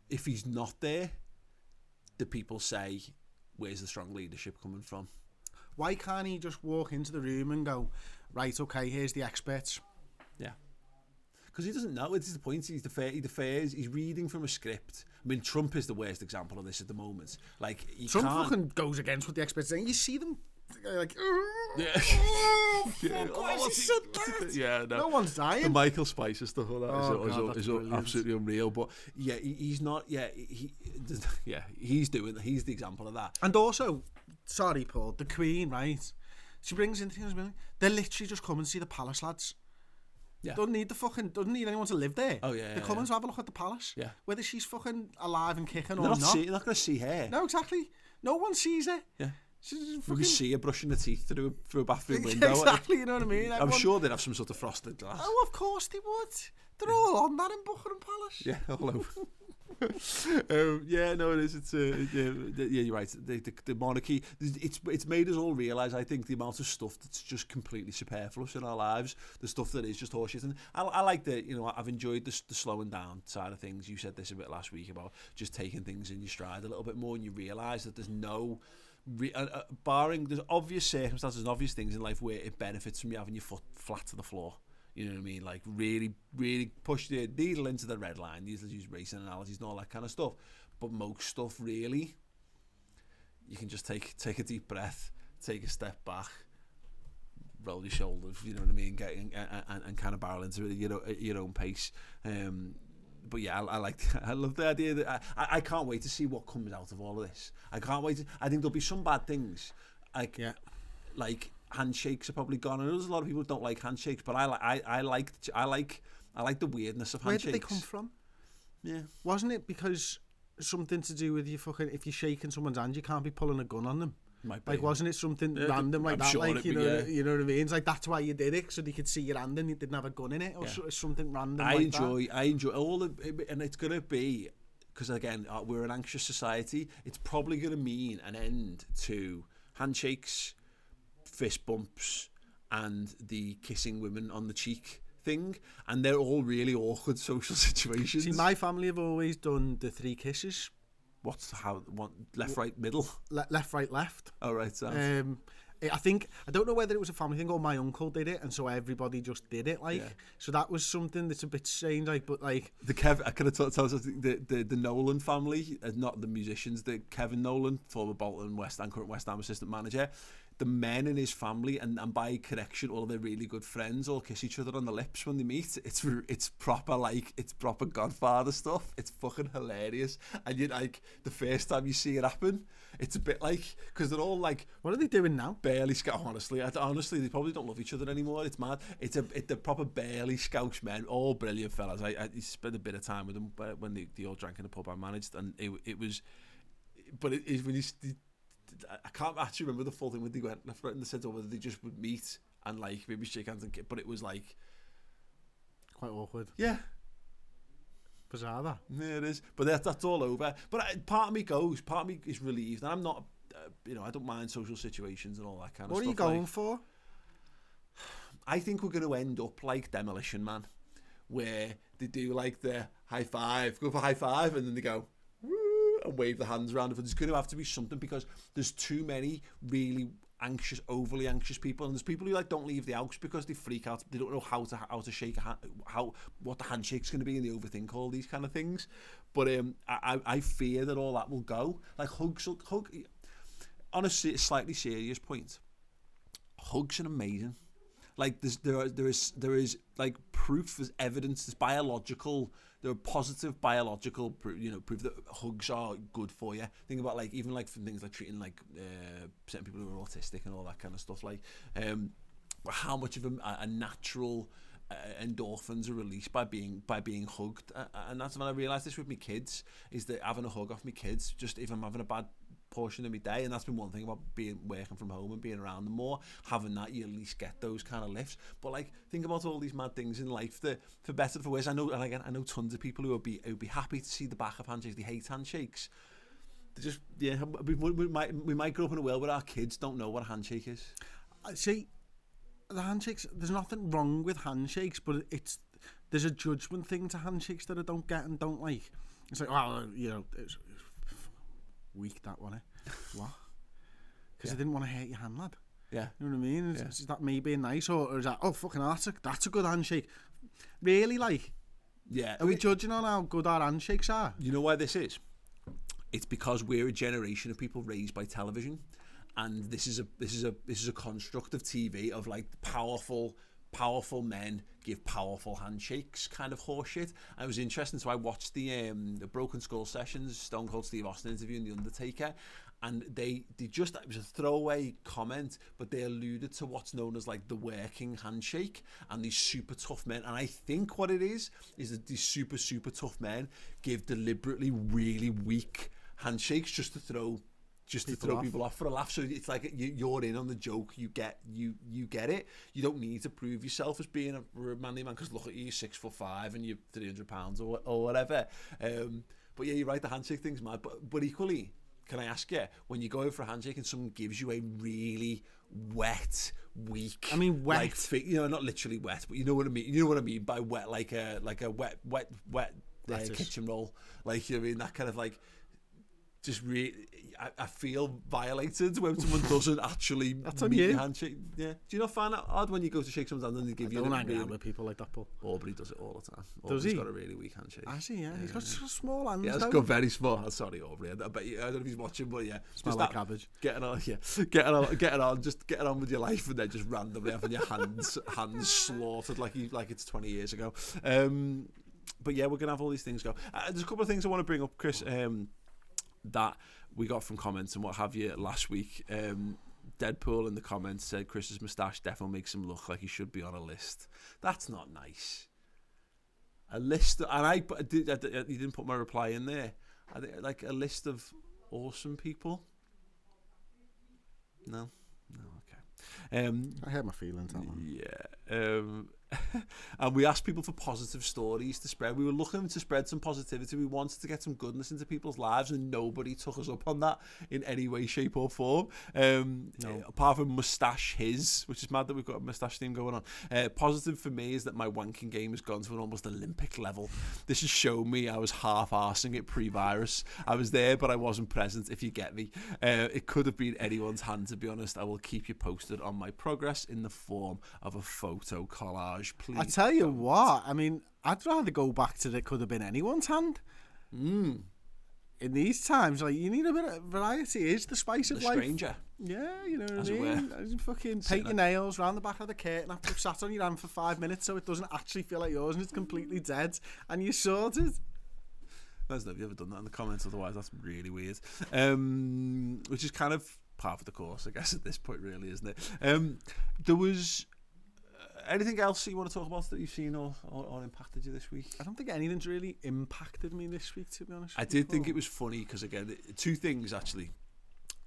If he's not there, the people say, where's the strong leadership coming from? Why can't he just walk into the room and go, right, okay, here's the experts? Yeah. Because he doesn't know. It's the point. He defers. He's reading from a script. I mean, Trump is the worst example of this at the moment. Like, Trump fucking goes against what the experts are saying. You see them like, no one's dying. The Michael Spicer stuff like that is absolutely unreal. But yeah, he's not. Yeah, he's the example of that. And also, sorry, Paul, the Queen, right? She brings in things. They literally just come and see the palace, lads. Yeah. Doesn't need anyone to live there. Oh yeah. They come and have a look at the palace. Yeah. Whether she's fucking alive and kicking or not. You're not going to see her. No, exactly. No one sees her. Yeah. You can see her brushing the teeth through a bathroom window. Exactly, you know what I mean? I'm sure they'd have some sort of frosted glass. Oh, of course they would. They're all on that in Buckingham Palace. Yeah, all over. Yeah, no, it is. It's you're right. The monarchy. It's made us all realise, I think, the amount of stuff that's just completely superfluous in our lives. The stuff that is just horseshit. And I like the, you know, I've enjoyed the slowing down side of things. You said this a bit last week about just taking things in your stride a little bit more, and you realise that there's no. Barring there's obvious circumstances and obvious things in life where it benefits from you having your foot flat to the floor. You know what I mean? Like really push the needle into the red line. These use racing analogies and all that kind of stuff. But most stuff, really, you can just take a deep breath, take a step back, roll your shoulders. You know what I mean? And kind of barrel into it at your own pace. But yeah, I love the idea that I can't wait to see what comes out of all of this. I can't wait. I think there'll be some bad things. Like handshakes are probably gone. And there's a lot of people who don't like handshakes, but I like the weirdness of handshakes. Where did they come from? Yeah. Wasn't it because something to do with you fucking, if you're shaking someone's hand, you can't be pulling a gun on them? Like, wasn't it something random like I'm that? sure Like, you know what I mean? It's like, that's why you did it, so they could see your hand and you didn't have a gun in it, or something random I like that. I enjoy all of it, and it's going to be, because again, we're an anxious society, it's probably going to mean an end to handshakes, fist bumps, and the kissing women on the cheek thing, and they're all really awkward social situations. See, my family have always done the 3 kisses. What's how one left, right, middle? Left, right, left. Oh, right. So. I don't know whether it was a family thing or my uncle did it, and so everybody just did it. Like, so that was something that's a bit strange. Like, but like I could have told us the Nolan family, not the musicians. The Kevin Nolan, former Bolton West Ham, current West Ham assistant manager. The men in his family, and by connection, all their really good friends all kiss each other on the lips when they meet. It's proper Godfather stuff. It's fucking hilarious. And you like, the first time you see it happen, it's a bit like, because they're all like, what are they doing now? Barely scout. Honestly, they probably don't love each other anymore. It's mad. It's the proper barely Scouse men, all brilliant fellas. I spent a bit of time with them when they all drank in the pub I managed, and it was, but it is when you. I can't actually remember the full thing when they went left, right, and the centre, or whether they just would meet and like maybe shake hands and but it was like quite awkward. Yeah, bizarre that. Yeah, it is. But that's all over. But part of me is relieved, and I'm not. I don't mind social situations and all that kind of stuff. What are you going for? I think we're going to end up like Demolition Man, where they do like the high five, go for high five, and then they go and wave the hands around. But there's going to have to be something, because there's too many really anxious, overly anxious people, and there's people who like don't leave the house because they freak out. They don't know how to shake a hand, what the handshake's going to be, and they overthink all these kind of things. But I fear that all that will go. Like hugs. On a slightly serious point, hugs are amazing. Like there is like proof, there's evidence, there's biological. There are positive biological proof that hugs are good for you. Think about like even like from things like treating like certain people who are autistic and all that kind of stuff. Like how much of a natural endorphins are released by being hugged, and that's when I realised this with my kids, is that having a hug off my kids, just if I'm having a bad portion of my day, and that's been one thing about working from home and being around them more, having that, you at least get those kind of lifts. But like, think about all these mad things in life that, for better or for worse, I know tons of people who would be happy to see the back of handshakes. They hate handshakes. They just we might grow up in a world where our kids don't know what a handshake is. See, the handshakes, there's nothing wrong with handshakes, but there's a judgment thing to handshakes that I don't get and don't like. It's like, well, it's weak, that one, what? Because I didn't want to hurt your hand, lad. Yeah, you know what I mean? Is that me being nice, or is that, oh fucking that's a good handshake? Really, like? Yeah. Are we judging on how good our handshakes are? You know why this is? It's because we're a generation of people raised by television, and this is a construct of TV of like powerful men give powerful handshakes kind of horseshit. And it was interesting, so I watched the Broken Skull sessions, Stone Cold Steve Austin interview and The Undertaker, and they just, it was a throwaway comment, but they alluded to what's known as like the working handshake and these super tough men. And I think what it is that these super tough men give deliberately really weak handshakes just to throw people off for a laugh. So it's like you're in on the joke. You get it. You don't need to prove yourself as being a manly man, because look at you, you're 6'5" and you're 300 pounds or whatever. But yeah, you're right. The handshake thing's mad. But equally, can I ask you, when you go out for a handshake and someone gives you a really wet, weak, I mean wet, like, not literally wet, but you know what I mean. You know what I mean by wet, like a wet kitchen roll. Like, you know what I mean, that kind of like. Just really, I feel violated when someone doesn't actually meet your handshake. Yeah. Do you not find that odd when you go to shake someone's hand and they give you? Don't hang out with people like that, Paul. Aubrey does it all the time. Does he? He's got a really weak handshake. I see. Yeah, he's got small hands. Yeah, he's got very small. Sorry, Aubrey. I don't know if he's watching, but yeah, smell like cabbage. Getting on with your life, and then just randomly having your hands slaughtered like it's 20 years ago. But yeah, we're gonna have all these things go. There's a couple of things I want to bring up, Chris. That we got from comments and what have you last week. Deadpool in the comments said Chris's moustache definitely makes him look like he should be on a list. That's not nice. A list, and he didn't put my reply in there. I think like a list of awesome people. No, okay. I hurt my feelings. Yeah. And we asked people for positive stories to spread. We were looking to spread some positivity. We wanted to get some goodness into people's lives, and nobody took us up on that in any way, shape, or form. No. Apart from Moustache His, which is mad that we've got a moustache theme going on. Positive for me is that my wanking game has gone to an almost Olympic level. This has shown me I was half-arsing it pre-virus. I was there, but I wasn't present, if you get me. It could have been anyone's hand, to be honest. I will keep you posted on my progress in the form of a photo collage. Please. I tell you what, I mean, I'd rather go back to it could have been anyone's hand. In these times, like, you need a bit of variety. Is the spice of life. Stranger. Yeah, you know what I mean? Fucking paint your nails round the back of the curtain after you've sat on your hand for 5 minutes so it doesn't actually feel like yours and it's completely dead and you're sorted. Have you ever done that in the comments? Otherwise, that's really weird. Which is kind of part of the course, I guess, at this point, really, isn't it? There was... anything else you want to talk about that you've seen or impacted you this week? I don't think anything's really impacted me this week, to be honest. I did think it was funny because, again, two things actually.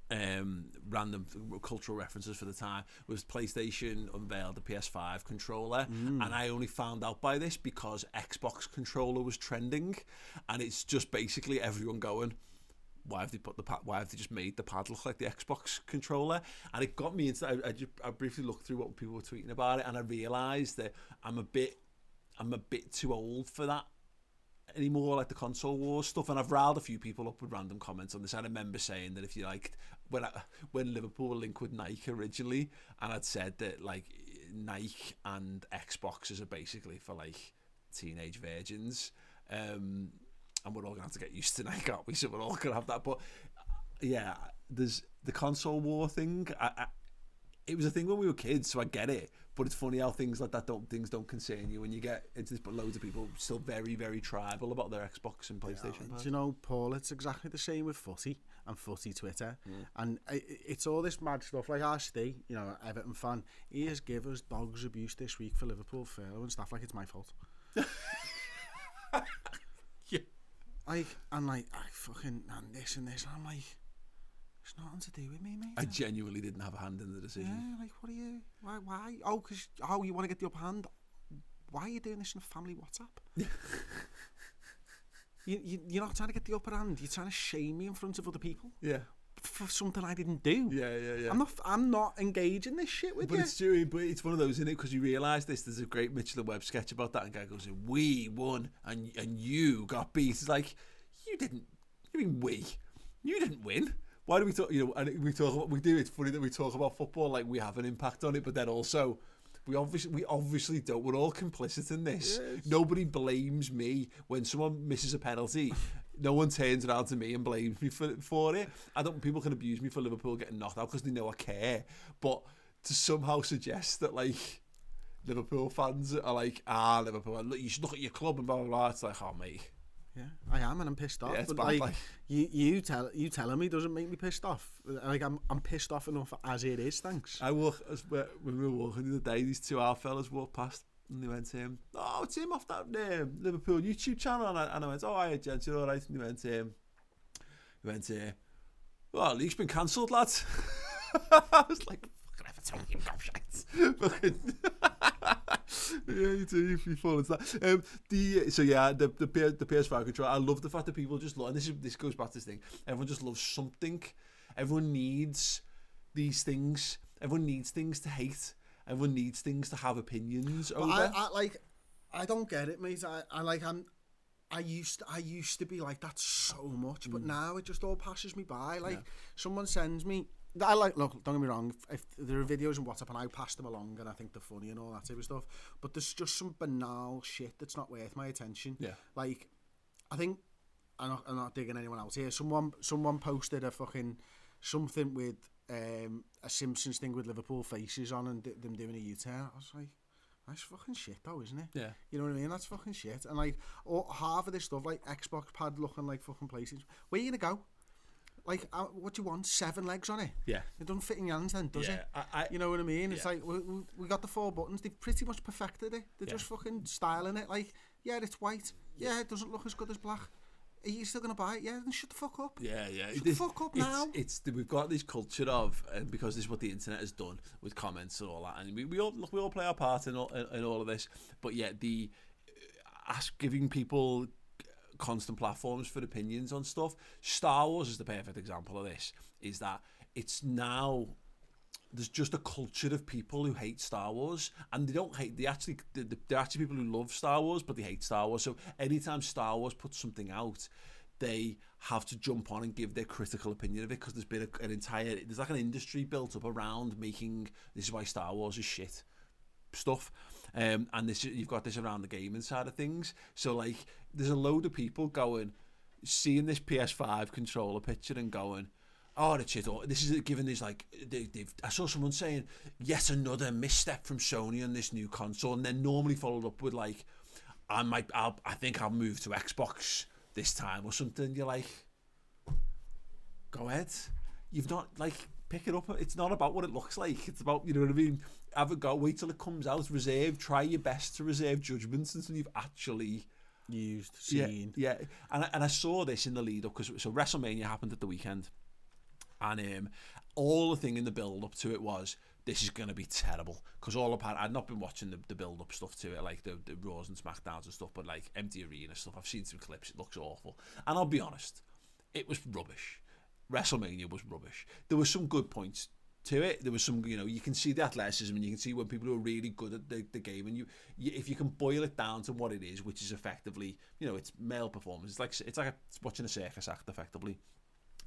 Random cultural references for the time was PlayStation unveiled the PS5 controller, and I only found out by this because Xbox controller was trending, and it's just basically everyone going, why have they just made the pad look like the Xbox controller? And it got me into I briefly looked through what people were tweeting about it, and I realised that I'm a bit too old for that anymore, like the console wars stuff. And I've riled a few people up with random comments on this. I remember saying that if you liked when Liverpool were linked with Nike originally, and I'd said that like Nike and Xboxes are basically for like teenage virgins. And we're all going to have to get used to Nike, aren't we? So we're all going to have that. But yeah, there's the console war thing. It was a thing when we were kids, so I get it. But it's funny how things like that don't concern you when you get into this. But loads of people still very, very tribal about their Xbox and PlayStation. Yeah, do you know, Paul, it's exactly the same with footy and footy Twitter. And it's all this mad stuff. Like our Steve, you know, Everton fan, he has given us dogs abuse this week for Liverpool furlough and stuff like it's my fault. Yeah. I fucking and this and this. And I'm like, it's nothing to do with me, mate. I genuinely didn't have a hand in the decision. Yeah, like, what are you? Why? Oh, you want to get the upper hand? Why are you doing this in a family WhatsApp? You're not trying to get the upper hand. You're trying to shame me in front of other people. Yeah. For something I didn't do. Yeah. I'm not engaging this shit with you. But it's true. But it's one of those, isn't it? Because you realise this. There's a great Mitchell and Webb sketch about that, and guy goes, "We won, and you got beat." It's like, you didn't. You mean we? You didn't win. Why do we talk? You know, and we talk about. We do. It's funny that we talk about football like we have an impact on it, but then also. We obviously don't. We're all complicit in this. Yes. Nobody blames me when someone misses a penalty. No one turns around to me and blames me for it. People can abuse me for Liverpool getting knocked out because they know I care. But to somehow suggest that like Liverpool fans are like, Liverpool, look, you should look at your club and blah blah blah. It's like, oh mate. Yeah, I am, and I'm pissed off. Yeah, it's but bad, like you telling me doesn't make me pissed off. Like I'm pissed off enough as it is. Thanks. When we were walking the other day, these two our fellas walked past and they went to him, "Oh, it's him off that Liverpool YouTube channel." And I went, "Oh, hi, gents, you're all right." And he went, "Well, league's been cancelled, lads." I was like, "Fucking Everton, you gobshites." Yeah, you do. You fall into that. The PS5 controller. I love the fact that people just love, and this goes back to this thing. Everyone just loves something. Everyone needs these things. Everyone needs things to hate. Everyone needs things to have opinions over. I don't get it, mate. I used to be like that so much, but now it just all passes me by. Like someone sends me. Look, don't get me wrong, if there are videos on WhatsApp and I pass them along and I think they're funny and all that type of stuff, but there's just some banal shit that's not worth my attention. Yeah. Like, I think, I'm not digging anyone else here, someone posted a fucking something with a Simpsons thing with Liverpool faces on and them doing a U-turn. I was like, that's fucking shit though, isn't it? Yeah. You know what I mean? That's fucking shit. And like, half of this stuff, like Xbox pad looking like fucking PlayStation, where are you going to go? Like, what do you want? 7 legs on it? Yeah. It doesn't fit in your hands then, does it? I, you know what I mean? It's yeah. like, we got the 4 buttons. They've pretty much perfected it. They're just fucking styling it. Like, yeah, it's white. Yeah, it doesn't look as good as black. Are you still going to buy it? Yeah, then shut the fuck up. Yeah. Shut the fuck up now. We've got this culture of, because this is what the internet has done with comments and all that, and we all play our part in all of this, but yeah, giving people constant platforms for opinions on stuff. Star Wars is the perfect example of this, is that it's now, there's just a culture of people who hate Star Wars, and they're actually people who love Star Wars, but they hate Star Wars. So anytime Star Wars puts something out, they have to jump on and give their critical opinion of it, because there's been there's like an industry built up around making, this is why Star Wars is shit stuff. And you've got this around the gaming side of things. So like, there's a load of people seeing this PS5 controller picture and going, oh, that's shit. This is giving these, like, I saw someone saying, yet another misstep from Sony on this new console, and then normally followed up with like, I think I'll move to Xbox this time or something. You're like, go ahead. You've not, like, pick it up. It's not about what it looks like. It's about, you know what I mean? Have a go. Wait till it comes out. Try your best to reserve judgments until you've actually seen. Yeah. And I saw this in the lead up, because so WrestleMania happened at the weekend, and all the thing in the build up to it was, this is going to be terrible, because I'd not been watching the build up stuff to it, like the Raws and SmackDowns and stuff, but like empty arena stuff, I've seen some clips. It looks awful, and I'll be honest, it was rubbish. WrestleMania was rubbish. There were some good points to it. There was some, you can see the athleticism, and you can see when people are really good at the game, and you if you can boil it down to what it is, which is effectively, it's male performance. It's like watching a circus act effectively.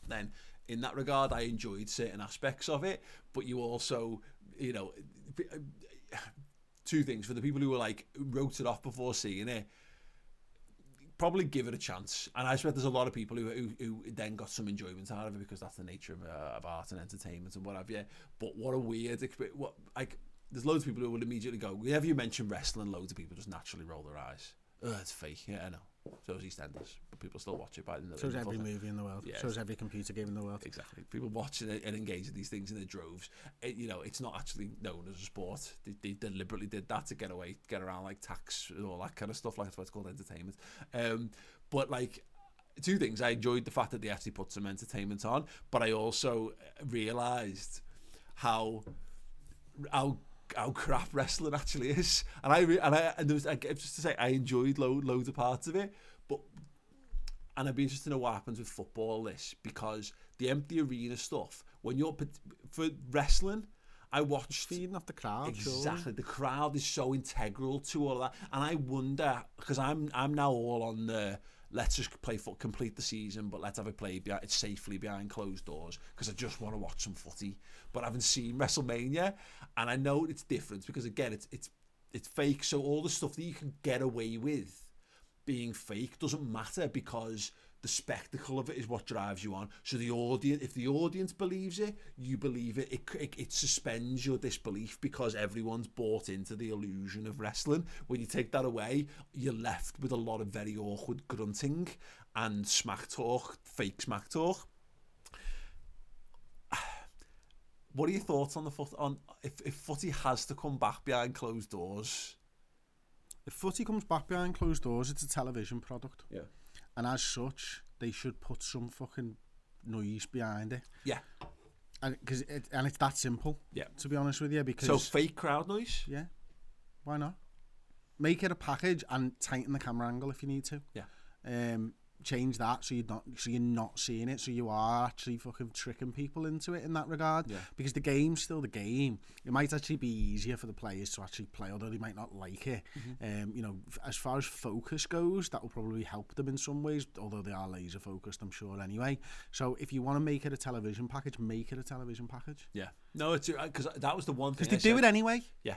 Then in that regard, I enjoyed certain aspects of it, but you also, two things for the people who were like wrote it off before seeing it. Probably give it a chance, and I bet there's a lot of people who then got some enjoyment out of it, because that's the nature of art and entertainment and what have you. But what a weird experience! There's loads of people who would immediately go, whenever you mention wrestling, loads of people just naturally roll their eyes. Oh, it's fake. Yeah, I know. So is EastEnders, but people still watch it. So is every movie in the world. Yeah, so is every computer game in the world. Exactly. People watch it and engage in these things in their droves. It's not actually known as a sport. They deliberately did that to get around like tax and all that kind of stuff. Like, that's why it's called entertainment. But like, two things. I enjoyed the fact that they actually put some entertainment on, but I also realised how crap wrestling actually is, and there was, just to say, I enjoyed loads of parts of it, and I'd be interested to know what happens with football because the empty arena stuff, when you're for wrestling, I watched feeding off the crowd. Exactly, surely. the crowd is so integral to all of that, and I wonder, because I'm now all on the, let's just complete the season, but let's have it played safely behind closed doors, because I just want to watch some footy. But I haven't seen WrestleMania, and I know it's different because, again, it's fake. So all the stuff that you can get away with being fake doesn't matter, because the spectacle of it is what drives you on. So if the audience believes it, you believe it. It suspends your disbelief, because everyone's bought into the illusion of wrestling. When you take that away, you're left with a lot of very awkward grunting and smack talk, fake smack talk. What are your thoughts on if footy has to come back behind closed doors? If footy comes back behind closed doors, it's a television product. Yeah. And as such, they should put some fucking noise behind it. Yeah. And it's that simple. Yeah. To be honest with you, because so fake crowd noise. Yeah. Why not? Make it a package and tighten the camera angle if you need to. Yeah. Change that so you're not seeing it, so you are actually fucking tricking people into it in that regard. Yeah. Because the game's still the game. It might actually be easier for the players to actually play, although they might not like it. Mm-hmm. As far as focus goes, that will probably help them in some ways, although they are laser focused, I'm sure, anyway. So if you want to make it a television package, make it a television package. Yeah. No, it's because that was the one thing. Because they do it anyway. Yeah.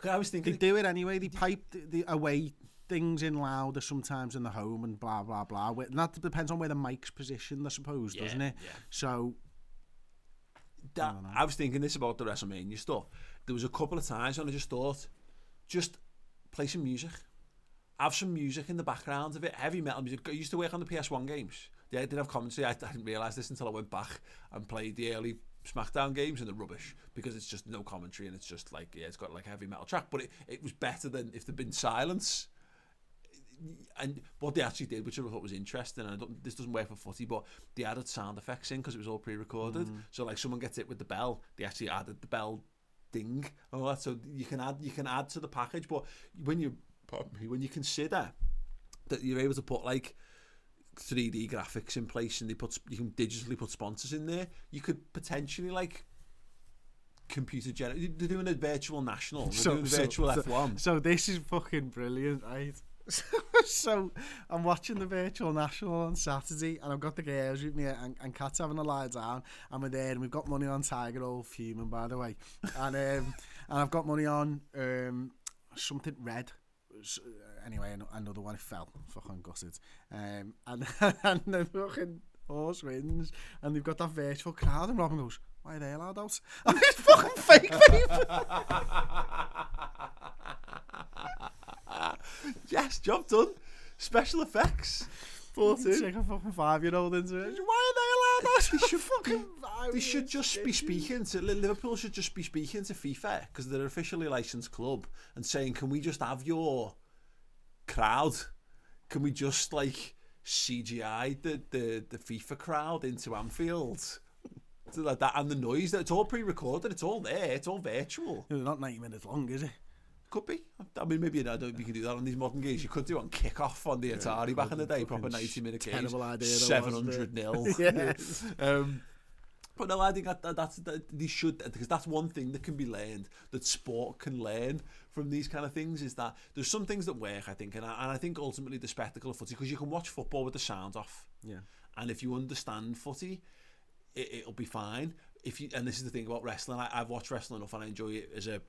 I was thinking they do it anyway. They pipe the away things in louder sometimes in the home and blah blah blah. And that depends on where the mic's positioned, I suppose, doesn't it? Yeah. So I was thinking this about the WrestleMania stuff. There was a couple of times when I just thought, just play some music, have some music in the background of it, heavy metal music. I used to work on the PS1 games, They did have commentary. I didn't realise this until I went back and played the early SmackDown games, and they're rubbish because it's just no commentary and it's just like, yeah, it's got like a heavy metal track, but it was better than if there'd been silence. And what they actually did, which I thought was interesting, and this doesn't work for footy, but they added sound effects in because it was all pre-recorded. So like someone gets hit with the bell, they actually added the bell ding and all that. So you can add to the package. But when you consider that you're able to put like 3D graphics in place and you can digitally put sponsors in there, you could potentially like computer generate. They're doing a virtual national, they're doing a virtual F1. So this is fucking brilliant, right? So I'm watching the virtual national on Saturday, and I've got the girls with me, and Kat's having a lie down, and we're there, and we've got money on Tiger, old fuming by the way, and I've got money on something red. Anyway, another one fell. Fucking gutted. And the fucking horse wins, and they've got that virtual crowd, and Robin goes, "Why are they allowed out?" And it's fucking fake people. Yes, job done. Special effects. Take a fucking 5-year-old into it. Why are they allowed out? They should just be speaking to Liverpool. Should just be speaking to FIFA because they're an officially licensed club and saying, "Can we just have your crowd? Can we just like CGI the FIFA crowd into Anfield?" So like that, and the noise. It's all pre-recorded. It's all there. It's all virtual. It's not 90 minutes long, is it? Could be. I mean, maybe I don't think you can do that on these modern games. You could do it on kick-off on the Atari back in the day, proper 90-minute games. Terrible idea. 700-0. Yeah. But no, I think that's they should, because that's one thing that can be learned, that sport can learn from these kind of things, is that there's some things that work, I think, and I think ultimately the spectacle of footy, because you can watch football with the sound off. Yeah. And if you understand footy, it'll be fine. And this is the thing about wrestling. I've watched wrestling enough and I enjoy it as a,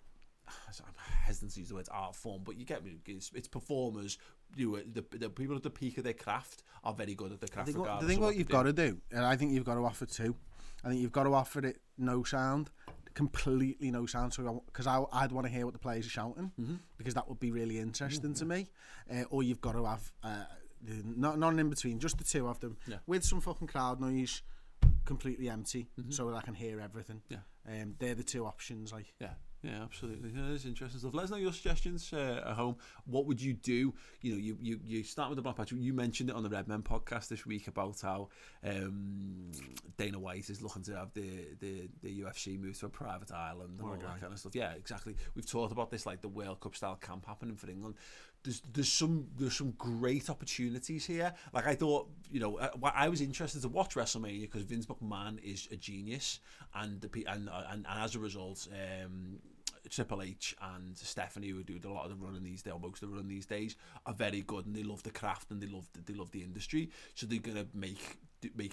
I'm hesitant to use the word art form, but you get me. It's performers. The people at the peak of their craft are very good at their craft. The thing what you've got to do, and I think you've got to offer two. I think you've got to offer it no sound, completely no sound. So because I'd want to hear what the players are shouting, because that would be really interesting to me. Or you've got to have not in between, just the two of them with some fucking crowd noise, completely empty, so that I can hear everything. Yeah. They're the two options. Like. Yeah. Yeah, absolutely. Yeah, it's interesting stuff. Let us know your suggestions at home. What would you do? You know, you start with the Black Patch. You mentioned it on the Redmen podcast this week about how Dana White is looking to have the UFC move to a private island and all that kind of stuff. Yeah, exactly. We've talked about this, like the World Cup style camp happening for England. There's some great opportunities here. Like I thought, you know, I was interested to watch Wrestlemania because Vince McMahon is a genius, and as a result, Triple H and Stephanie, who do a lot of the running these days, or most of the running these days, are very good, and they love the craft and they love the industry. So they're gonna make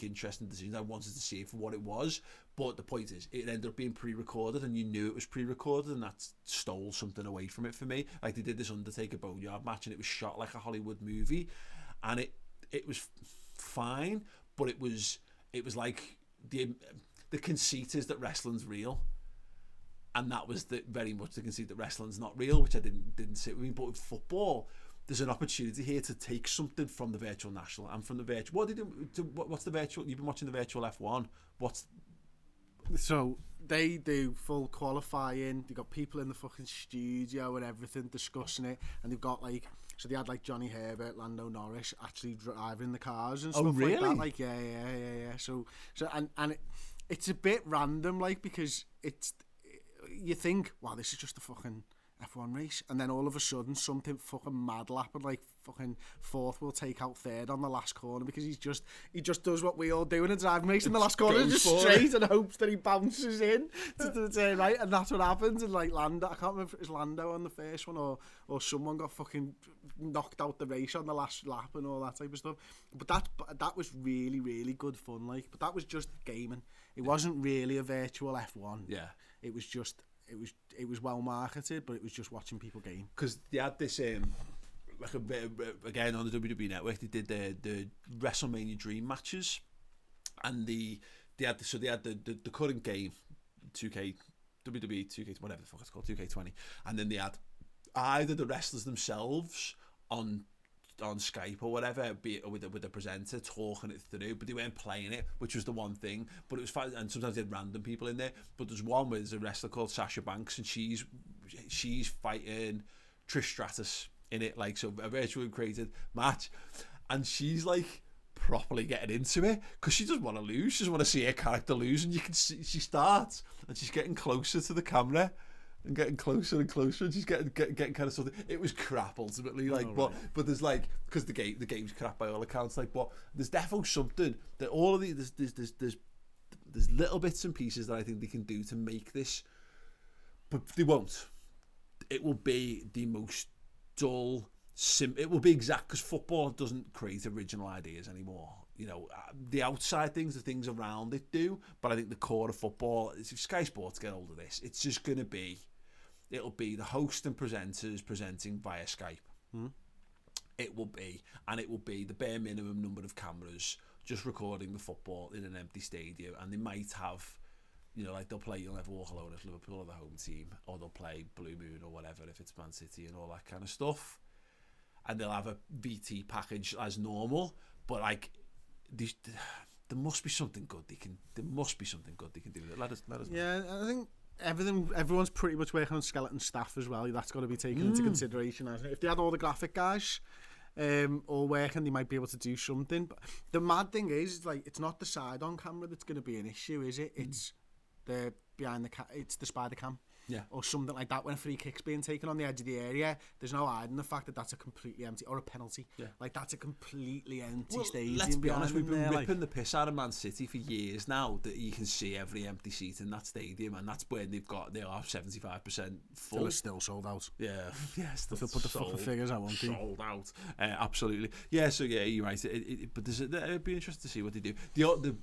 interesting decisions. I wanted to see it for what it was, but the point is, it ended up being pre-recorded, and you knew it was pre-recorded, and that stole something away from it for me. Like they did this Undertaker Boneyard match, and it was shot like a Hollywood movie, and it was fine, but it was like the conceit is that wrestling's real. And that was very much the conceit that wrestling's not real, which I didn't sit with me. But with football, there's an opportunity here to take something from the virtual national and from the virtual. What's the virtual? You've been watching the virtual F1. So they do full qualifying. They've got people in the fucking studio and everything discussing it, and they've got like. So they had like Johnny Herbert, Lando Norris actually driving the cars and stuff like that. Like yeah. So and it's a bit random, like, because you think, wow, this is just a fucking F1 race, and then all of a sudden something fucking mad happened, like fucking fourth will take out third on the last corner, because he just does what we all do in a driving race in the last corner, just straight, and hopes that he bounces in to the turn right, and that's what happens. And like Lando, I can't remember if it was Lando on the first one or someone got fucking knocked out the race on the last lap and all that type of stuff. But that was really, really good fun, like. But that was just gaming. It wasn't really a virtual F1. Yeah. It was just, it was well marketed, but it was just watching people game. Because they had this, like again on the WWE Network, they did the WrestleMania Dream matches, and they had the current game, 2K, WWE 2K, whatever the fuck it's called, 2K20, and then they had either the wrestlers themselves on on Skype or whatever, be it with the presenter talking it through, but they weren't playing it, which was the one thing. But it was fun, and sometimes they had random people in there. But there's one where there's a wrestler called Sasha Banks, and she's fighting Trish Stratus in it, like, so a virtually created match, and she's like properly getting into it because she doesn't want to lose. She doesn't want to see her character lose, and you can see she starts and she's getting closer to the camera and getting closer and closer, and she's getting kind of something. It was crap ultimately, like, but there's like, because the game's crap by all accounts, like, but there's definitely something that all of these there's little bits and pieces that I think they can do to make this, but they won't. It will be the most dull. It will be exact, because football doesn't create original ideas anymore. You know, the outside things, the things around it do, but I think the core of football, if Sky Sports get hold of this, it's just going to be, it'll be the host and presenters presenting via Skype. It will be the bare minimum number of cameras just recording the football in an empty stadium, and they might have, you know, like, they'll play You'll Never Walk Alone if Liverpool are the home team, or they'll play Blue Moon or whatever if it's Man City, and all that kind of stuff. And they'll have a VT package as normal, but like, there must be something good they can. There must be something good they can do. Let us know. Yeah, I think everyone's pretty much working on skeleton staff as well. That's got to be taken into consideration, hasn't it? If they had all the graphic guys all working, they might be able to do something. But the mad thing is, like, it's not the side on camera that's going to be an issue, is it? It's the behind the it's the spider cam. Yeah, or something like that. When a free kick's being taken on the edge of the area, there's no hiding the fact that that's a completely empty, or a penalty. Yeah, like, that's a completely empty stadium. Let's be honest, we've been ripping the piss out of Man City for years now, that you can see every empty seat in that stadium, and that's where they are 75% full. Still sold out. Yeah, they'll put the fucking figures out, won't they? Sold out, absolutely. Yeah, so yeah, you're right. But it'd be interesting to see what they do. The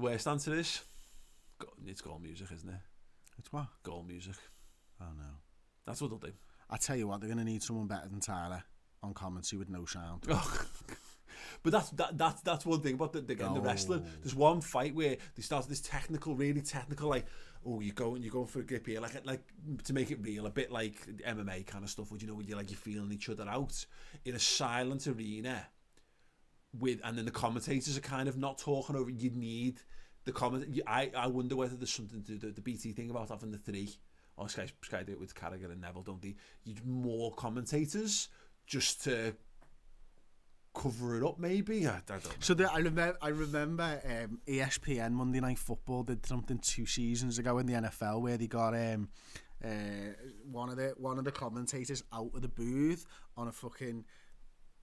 worst answer is, it's goal music, isn't it? It's what? Goal music. Oh no. That's what they'll do. I tell you what, they're going to need someone better than Tyler on commentary with no sound. But that's one thing about the wrestling. There's one fight where they start this really technical, like, oh, you're going for a grip here, like to make it real, a bit like MMA kind of stuff, where, you know, when you're feeling each other out in a silent arena, and then the commentators are kind of not talking over. You need the comment. I wonder whether there's something to do the BT thing about having the three, or Sky do it with Carragher and Neville, don't they? You need more commentators just to cover it up, maybe. I don't know. So I remember ESPN Monday Night Football did something 2 seasons ago in the NFL where they got one of the commentators out of the booth on a fucking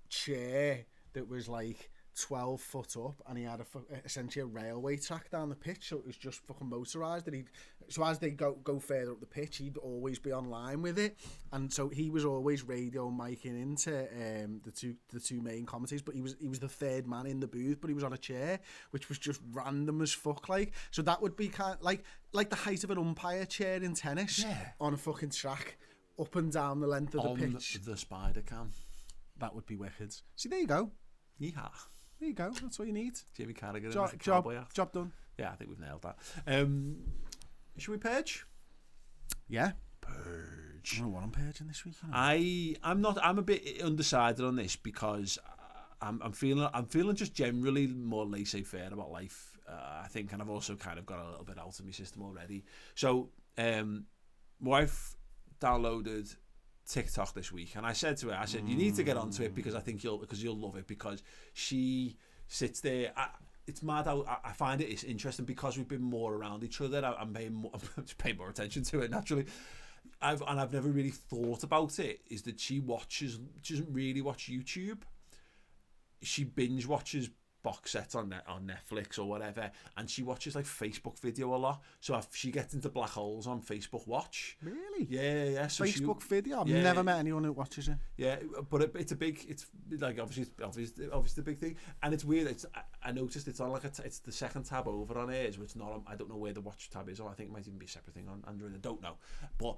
chair that was like 12 foot up, and he had essentially a railway track down the pitch, so it was just fucking motorised. So as they go further up the pitch, he'd always be online with it, and so he was always radio micing into the two main commentators. But he was the third man in the booth, but he was on a chair, which was just random as fuck. Like, so that would be kind of like the height of an umpire chair in tennis, on a fucking track, up and down the length of the pitch. The spider cam. That would be wicked. See, there you go. Yeehaw. There you go. That's what you need. Jamie Carragher. Job done. Yeah, I think we've nailed that. Should we purge? Yeah. Purge. I don't know what I'm purging this week. I'm a bit undecided on this, because I'm feeling just generally more laissez-faire about life. I think, and I've also kind of got a little bit out of my system already. So, my wife downloaded TikTok this week, and I said to her, you need to get onto it, because I think you'll love it, because she sits there. It's mad how I find it is interesting, because we've been more around each other. I'm paying more attention to it naturally. I've never really thought about it. Is that she doesn't really watch YouTube. She binge watches box sets on Netflix or whatever, and she watches like Facebook video a lot. So if she gets into black holes on Facebook Watch. Really? Yeah. So Facebook video. I've never met anyone who watches it. Yeah, but it's like obviously the big thing, and it's weird. I noticed it's on it's the second tab over on hers, which not on, I don't know where the watch tab is, or I think it might even be a separate thing on Android. I don't know, but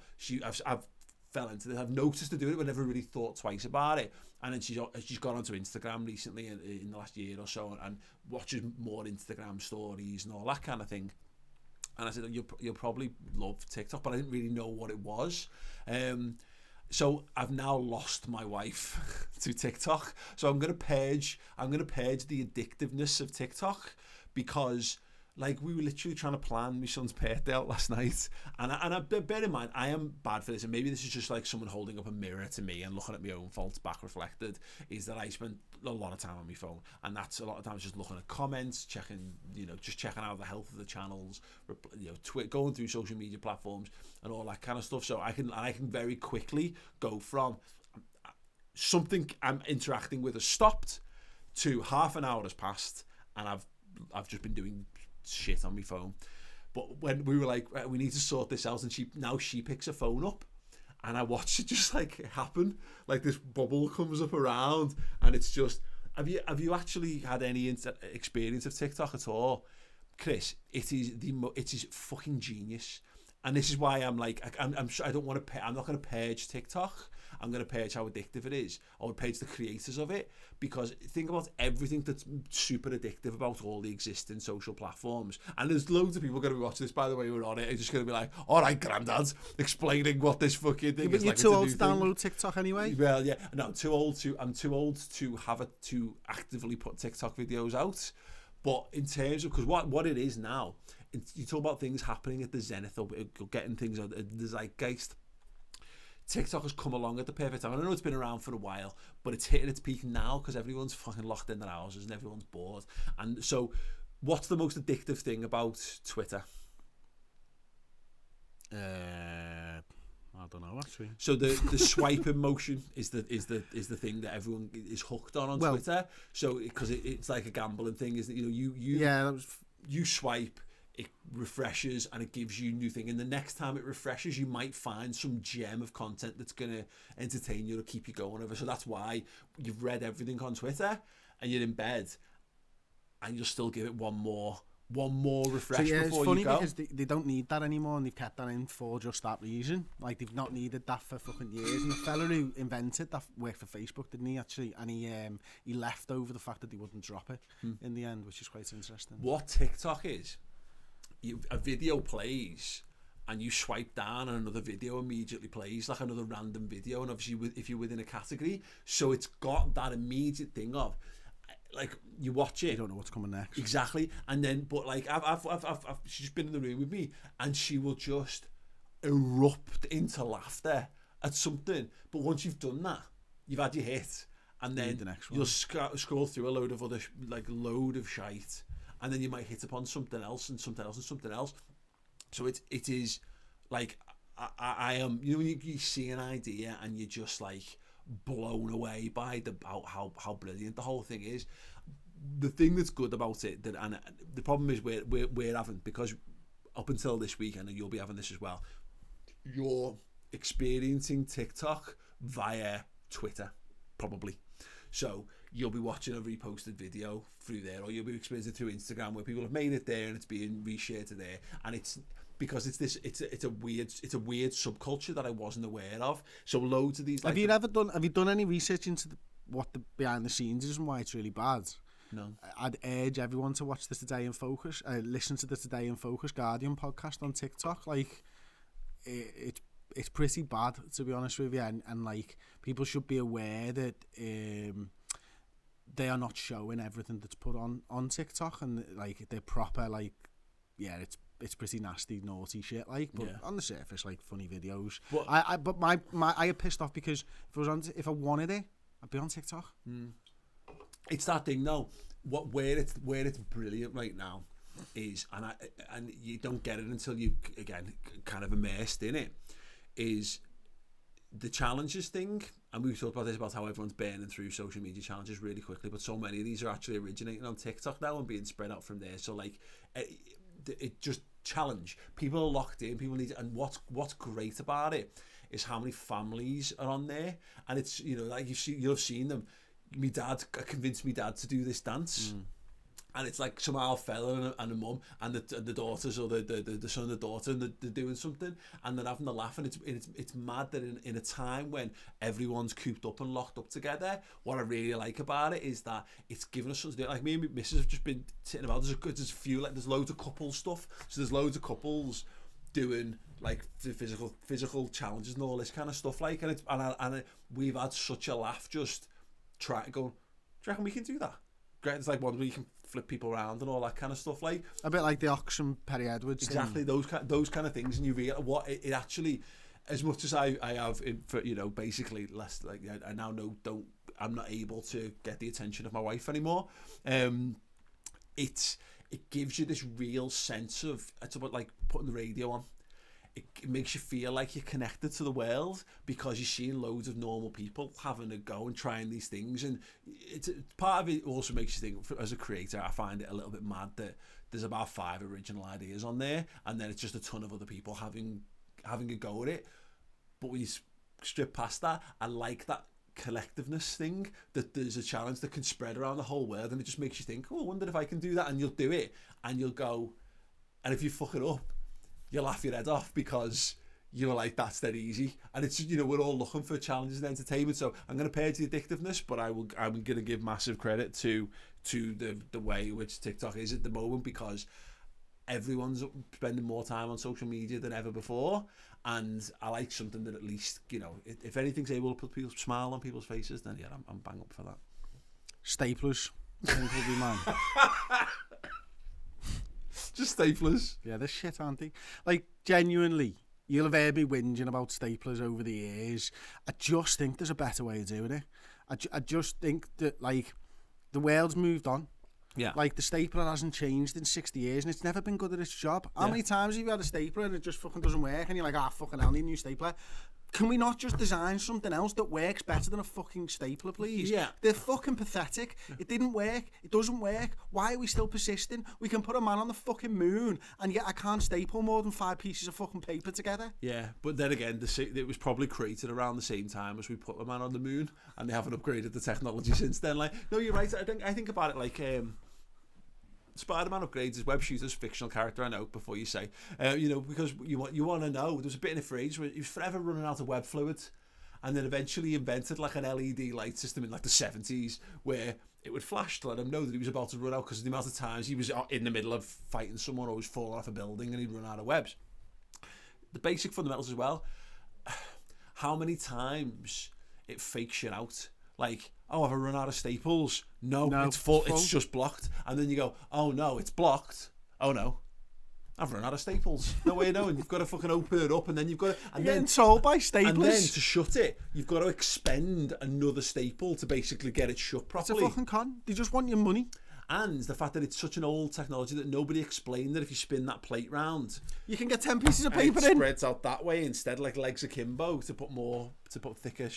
I've fell into this. I've noticed her do it, but never really thought twice about it. And then she's gone onto Instagram recently in the last year or so, and watches more Instagram stories and all that kind of thing. And I said, you'll probably love TikTok, but I didn't really know what it was. So I've now lost my wife to TikTok. So I'm gonna purge the addictiveness of TikTok, because like we were literally trying to plan my son's birthday out last night, and I bear in mind I am bad for this, and maybe this is just like someone holding up a mirror to me and looking at my own faults back reflected, is that I spend a lot of time on my phone, and that's a lot of times just looking at comments, checking out the health of the channels, going through social media platforms and all that kind of stuff. So I can very quickly go from something I'm interacting with has stopped to half an hour has passed, and I've just been doing shit on my phone. But when we were like, we need to sort this out, and she picks her phone up, and I watch it just like happen, like this bubble comes up around, and it's just, have you actually had any experience of TikTok at all, Chris? It is fucking genius, and this is why I'm like, I'm not going to purge TikTok. I'm going to purge how addictive it is. I would purge the creators of it, because think about everything that's super addictive about all the existing social platforms. And there's loads of people going to be watching this, by the way, we're on it. It's just going to be like, all right, Grandad's explaining what this fucking thing is. But you're too old to download TikTok anyway. Well, yeah, no, I'm too old to to actively put TikTok videos out. But in terms of, because what it is now, you talk about things happening at the zenith, or getting things out the zeitgeist. TikTok has come along at the perfect time. I know it's been around for a while, but it's hitting its peak now because everyone's fucking locked in their houses and everyone's bored. And so, what's the most addictive thing about Twitter? I don't know actually. So the swiping motion is the thing that everyone is hooked on Twitter. So because it's like a gambling thing, isn't it? You swipe. It refreshes and it gives you new thing, and the next time it refreshes you might find some gem of content that's going to entertain you or keep you going over. So that's why you've read everything on Twitter and you're in bed and you'll still give it one more refresh before you go. It's funny because they don't need that anymore, and they've kept that in for just that reason. Like, they've not needed that for fucking years. And the fella who invented that worked for Facebook, didn't he, actually? And he left over the fact that they wouldn't drop it in the end, which is quite interesting. What TikTok is, a video plays and you swipe down and another video immediately plays, like another random video, and obviously if you're within a category, so it's got that immediate thing of like you watch it, you don't know what's coming next. Exactly. And then but like I've she's been in the room with me and she will just erupt into laughter at something, but once you've done that, you've had your hit, and then the next one. You'll scroll through a load of other load of shite, and then you might hit upon something else and something else and something else. So it is like I am, you know, you see an idea and you're just like blown away by how brilliant the whole thing is. The thing that's good about it, and the problem is we're having, because up until this week, and you'll be having this as well, you're experiencing TikTok via Twitter, probably. So you'll be watching a reposted video through there, or you'll be experiencing it through Instagram where people have made it there and it's being reshared to there, and it's because it's a weird subculture that I wasn't aware of. So loads of these. Like, have you done any research into what the behind the scenes is and why it's really bad? No. I'd urge everyone to watch the Today in Focus, listen to the Today in Focus Guardian podcast on TikTok. Like, it's pretty bad, to be honest with you, and like, people should be aware that they are not showing everything that's put on TikTok, and like they're proper, like, yeah, it's pretty nasty, naughty shit, like, but on the surface, like, funny videos. But I get pissed off because if I wanted it, I'd be on TikTok. It's that thing though. Where it's brilliant right now is, and you don't get it until you again kind of immersed in it, is the challenges thing. And we've talked about this, about how everyone's burning through social media challenges really quickly, but so many of these are actually originating on TikTok now and being spread out from there. So like it just challenge, people are locked in, people need it. And what's great about it is how many families are on there, and it's, you know, like you'll have seen them. Me dad convinced me dad to do this dance, and it's like some old fella and a mum and the daughters, or the son and the daughter, and they're doing something and they're having a laugh, and it's mad that in a time when everyone's cooped up and locked up together, what I really like about it is that it's given us something to do. Like, me and my missus have just been sitting about, there's loads of couple stuff, so there's loads of couples doing like the physical challenges and all this kind of stuff. Like, and we've had such a laugh just trying to go, do you reckon we can do that? Great, it's like one where you can flip people around and all that kind of stuff. Like a bit like the Oxen Perry Edwards exactly thing. those kind of things, and you realize what it actually, as much as I have for, you know, basically less, like I now know I'm not able to get the attention of my wife anymore. It gives you this real sense of, it's about like putting the radio on. It makes you feel like you're connected to the world because you're seeing loads of normal people having a go and trying these things, and it's part of it also makes you think, as a creator, I find it a little bit mad that there's about 5 original ideas on there, and then it's just a ton of other people having a go at it. But when you strip past that, I like that collectiveness thing, that there's a challenge that can spread around the whole world, and it just makes you think, oh, I wonder if I can do that, and you'll do it, and you'll go, and if you fuck it up, you'll laugh your head off because you're like, that's dead easy. And it's, you know, we're all looking for challenges and entertainment, so I'm going to purge the addictiveness, but I'm going to give massive credit to the way which TikTok is at the moment, because everyone's spending more time on social media than ever before, and I like something that at least, you know, if anything's able to put people smile on people's faces, then yeah, I'm bang up for that. Staplers, I think will be mine. Just staplers. Yeah, they're shit, aren't they? Like, genuinely, you'll have heard me whinging about staplers over the years. I just think there's a better way of doing it. I just think that, like, the world's moved on. Yeah. Like, the stapler hasn't changed in 60 years and it's never been good at its job. How many times have you had a stapler and it just fucking doesn't work and you're like, fucking hell, I need a new stapler? Can we not just design something else that works better than a fucking stapler, please? Yeah. They're fucking pathetic. It didn't work. It doesn't work. Why are we still persisting? We can put a man on the fucking moon, and yet I can't staple more than 5 pieces of fucking paper together. Yeah, but then again, it was probably created around the same time as we put a man on the moon, and they haven't upgraded the technology since then. Like, no, you're right. I think about it like, Spider-Man upgrades his web shooter's fictional character, I know, before you say, you know, because you want to know. There was a bit in a phrase where he was forever running out of web fluid, and then eventually invented like an LED light system in like the 70s where it would flash to let him know that he was about to run out, because of the amount of times he was in the middle of fighting someone or was falling off a building and he'd run out of webs. The basic fundamentals as well. How many times it fakes you out? Like, oh, have I run out of staples? No, it's full. It's just blocked. And then you go, oh no, it's blocked. Oh no, I've run out of staples. No way of knowing. You've got to fucking open it up, and then you've got to, and You're then getting told by staplers. And then to shut it, you've got to expend another staple to basically get it shut properly. It's a fucking con. They just want your money. And the fact that it's such an old technology that nobody explained that if you spin that plate round, you can get 10 pieces of paper it in. spreads out that way instead, like legs akimbo, to put thicker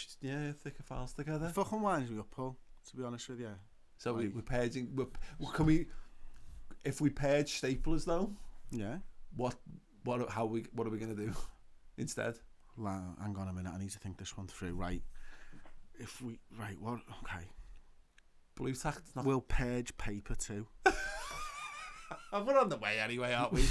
files together. It fucking winds me up, Paul, to be honest with you. So we're purging. If we purge staplers though? Yeah. What are we going to do instead? Well, hang on a minute. I need to think this one through. Right. What? Okay. Blue tack. We'll purge paper too. We're on the way anyway, aren't we?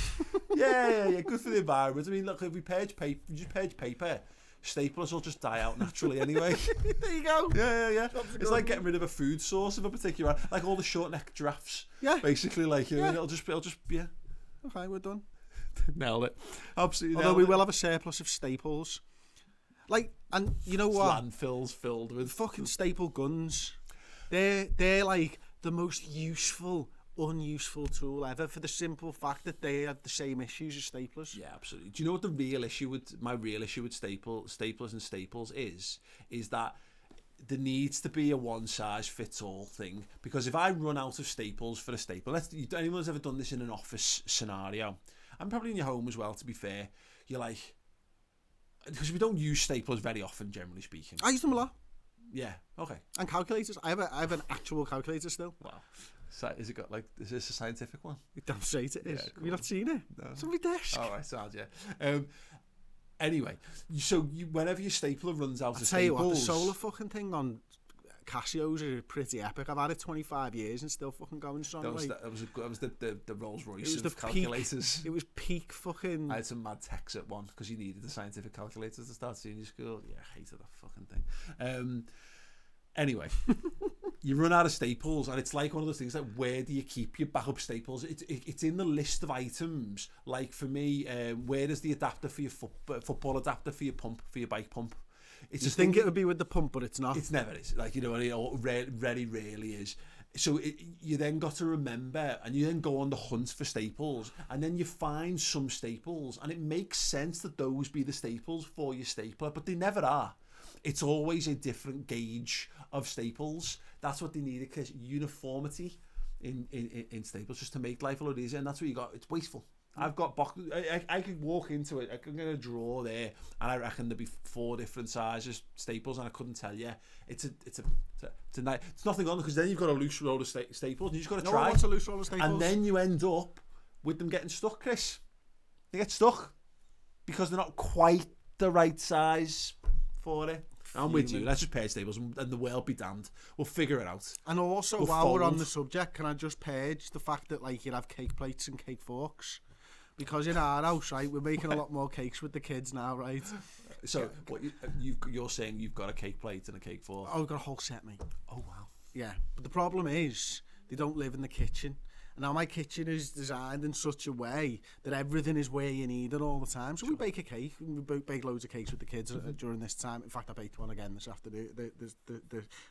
yeah. Good for the environment. I mean, look, if we purge paper, staplers will just die out naturally anyway. There you go. Yeah. It's like getting rid of a food source of a particular, like all the short neck giraffes. Yeah. Basically, like, you know, it'll just yeah. Okay, we're done. Nailed it. Absolutely. Although we will have a surplus of staples. Like, and you know what? Landfills filled with fucking staple guns. They're like the most unuseful tool ever, for the simple fact that they have the same issues as staplers. Yeah, absolutely. Do you know what my real issue with staplers and staples is that there needs to be a one-size-fits-all thing, because if I run out of staples for a staple, anyone's ever done this in an office scenario, and probably in your home as well, to be fair, you're like, because we don't use staplers very often, generally speaking. I use them a lot. Yeah, okay. And calculators. I have an actual calculator still. Wow. So is this a scientific one? Damn straight it is. Yeah, cool. Have you not seen it? No. It's on my desk. All right, sounds, yeah. Anyway, so whenever your stapler runs out of staples... I'll tell you what, the solar fucking thing on Casios are pretty epic. I've had it 25 years and still fucking going strong. That was the Rolls Royce of calculators. It was peak fucking... I had some mad techs at one because you needed the scientific calculators to start senior school. Yeah, I hated that fucking thing. Anyway, you run out of staples, and it's like one of those things like, where do you keep your backup staples? It's in the list of items. Like for me, where is the adapter for your football adapter for your pump, for your bike pump? It's You think it would be with the pump, but it's not. It's never is. Like, you know, it very rarely is. So you then got to remember, and you then go on the hunt for staples, and then you find some staples, and it makes sense that those be the staples for your stapler, but they never are. It's always a different gauge of staples. That's what they need, because uniformity in staples, just to make life a lot easier, and that's what you got. It's wasteful. I've got boxes. I could walk into it. I could get a drawer there, and I reckon there'd be 4 different sizes staples, and I couldn't tell you. It's nothing on, because then you've got a loose roll of staples, and you just got to try. No one wants a loose roll of staples. And then you end up with them getting stuck, Chris. They get stuck because they're not quite the right size for it. I'm with you. Let's just purge staples, and the world be damned. We'll figure it out. And also, while we're on the subject, can I just purge the fact that, like, you have cake plates and cake forks? Because in our house, right, we're making a lot more cakes with the kids now, right? So what you're saying, you've got a cake plate and a cake fork? Oh, we've got a whole set, mate. Oh, wow. Yeah, but the problem is they don't live in the kitchen. And now my kitchen is designed in such a way that everything is where you need it all the time. So we bake a cake, we bake loads of cakes with the kids during this time. In fact, I baked one again this afternoon.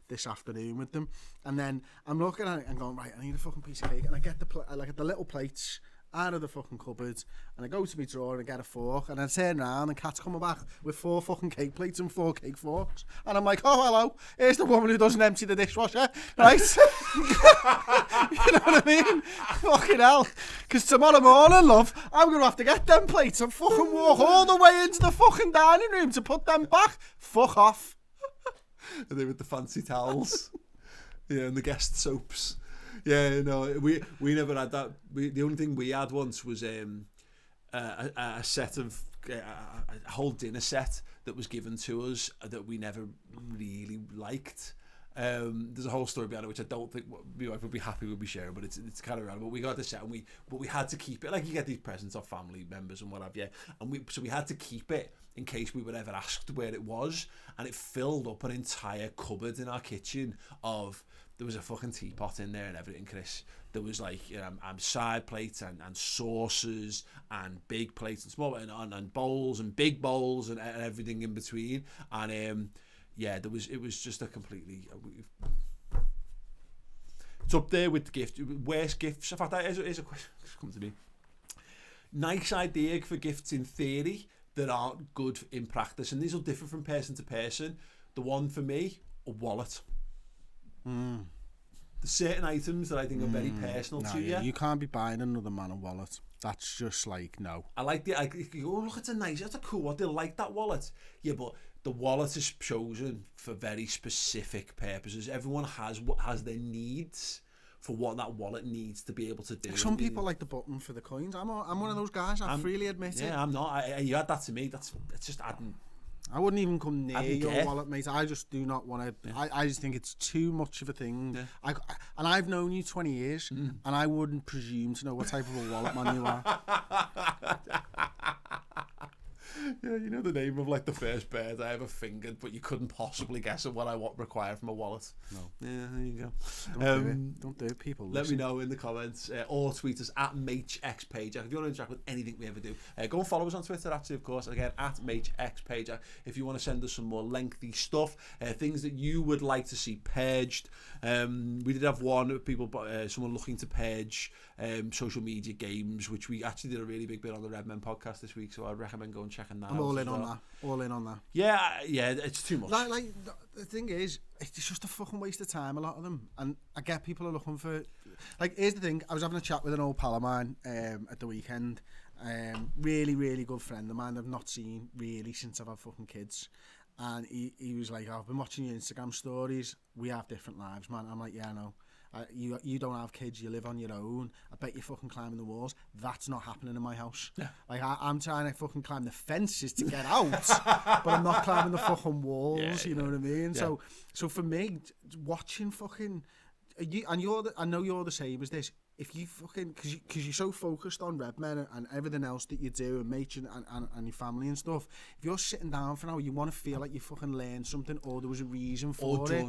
This afternoon with them, and then I'm looking at it and going, right, I need a fucking piece of cake, and I get the little plates out of the fucking cupboard, and I go to my drawer and I get a fork, and I turn around and Kat's coming back with 4 fucking cake plates and 4 cake forks, and I'm like, oh, hello, here's the woman who doesn't empty the dishwasher, right? You know what I mean? Fucking hell. Because tomorrow morning, love, I'm going to have to get them plates and fucking walk all the way into the fucking dining room to put them back. Fuck off. And they with the fancy towels. Yeah, and the guest soaps. Yeah, no, we never had that. The only thing we had once was a set of a whole dinner set that was given to us that we never really liked. There's a whole story behind it which I don't think my wife would be happy with me sharing, but it's kind of random. But we got the set, and we had to keep it. Like, you get these presents of family members and what have you, and we had to keep it in case we were ever asked where it was, and it filled up an entire cupboard in our kitchen of. There was a fucking teapot in there and everything, Chris. There was like side plates and saucers and big plates and small and bowls and big bowls and everything in between. And yeah, it was just a completely. It's up there with the gift. Worst gifts. In fact, that is a question. Come to me. Nice idea for gifts in theory that aren't good in practice, and these will differ from person to person. The one for me, a wallet. There's certain items that I think are very personal to you. You can't be buying another man a wallet. That's just like, no. I like the. Oh, look, it's a cool one. They like that wallet. Yeah, but the wallet is chosen for very specific purposes. Everyone has their needs for what that wallet needs to be able to do. Some people like the button for the coins. I'm one of those guys. I freely admit it. Yeah, I'm not. You had that to me. It's just adding. I wouldn't even come near your wallet, mate. I just do not want to. Yeah. I just think it's too much of a thing. Yeah. And I've known you 20 years, and I wouldn't presume to know what type of a wallet man you are. Yeah, you know the name of like the first bird I ever fingered, but you couldn't possibly guess at what I require from a wallet. No. Yeah, there you go. Don't do it, people. Let me know in the comments or tweet us at Maych if you want to interact with anything we ever do. Go and follow us on Twitter, actually, of course. Again, at Maych if you want to send us some more lengthy stuff, things that you would like to see purged. We did have someone looking to purge social media games, which we actually did a really big bit on the Redmen podcast this week, so I'd recommend going and checking that out. I'm all in on that. All in on that. Yeah, it's too much. Like the thing is, it's just a fucking waste of time, a lot of them. And I get people are looking for. Like, here's the thing. I was having a chat with an old pal of mine at the weekend. Really, really good friend of mine I've not seen really since I've had fucking kids. And he was like, I've been watching your Instagram stories. We have different lives, man. I'm like, yeah, I know. You don't have kids, you live on your own. I bet you're fucking climbing the walls. That's not happening in my house. Yeah. Like, I'm trying to fucking climb the fences to get out, but I'm not climbing the fucking walls, you know what I mean? Yeah. So for me, watching fucking... I know you're the same as this. If you fucking... Because you're so focused on Redmen and everything else that you do and Maych and your family and stuff, if you're sitting down for an hour, you want to feel like you fucking learned something or there was a reason for it.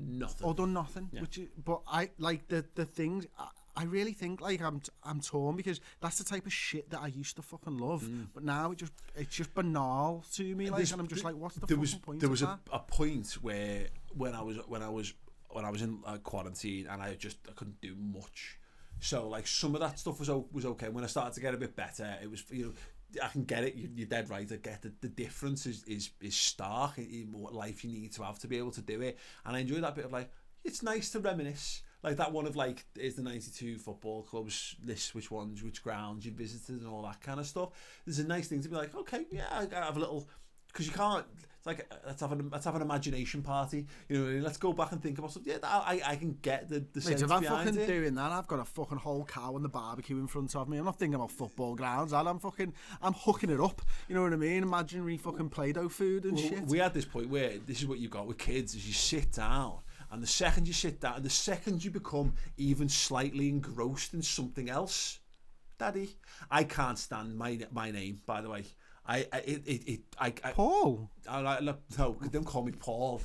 nothing. Or done nothing. Yeah. But I like the things. I really think like I'm torn because that's the type of shit that I used to fucking love. But now it's just banal to me. Like, and I'm just like, what's the fucking point? There was of a point where when I was in quarantine and I couldn't do much. So like some of that stuff was okay. When I started to get a bit better, it was, you know, I can get it. You're dead right. I get the difference is stark in what life you need to have to be able to do it. And I enjoy that bit of like, it's nice to reminisce. Like that one of like, is the 92 football clubs, list which ones, which grounds you visited and all that kind of stuff. There's a nice thing to be like, okay, yeah, I have a little, because you can't, it's like, let's have an imagination party. You know, let's go back and think about stuff. Yeah, I can get the sense if I'm behind fucking it. Doing that, I've got a fucking whole cow on the barbecue in front of me. I'm not thinking about football grounds. I'm hooking it up. You know what I mean? Imaginary fucking Play-Doh food and shit. We had this point where this is what you've got with kids, is you sit down. And the second you sit down, the second you become even slightly engrossed in something else, Daddy, I can't stand my name, by the way. Paul? No, don't call me Paul.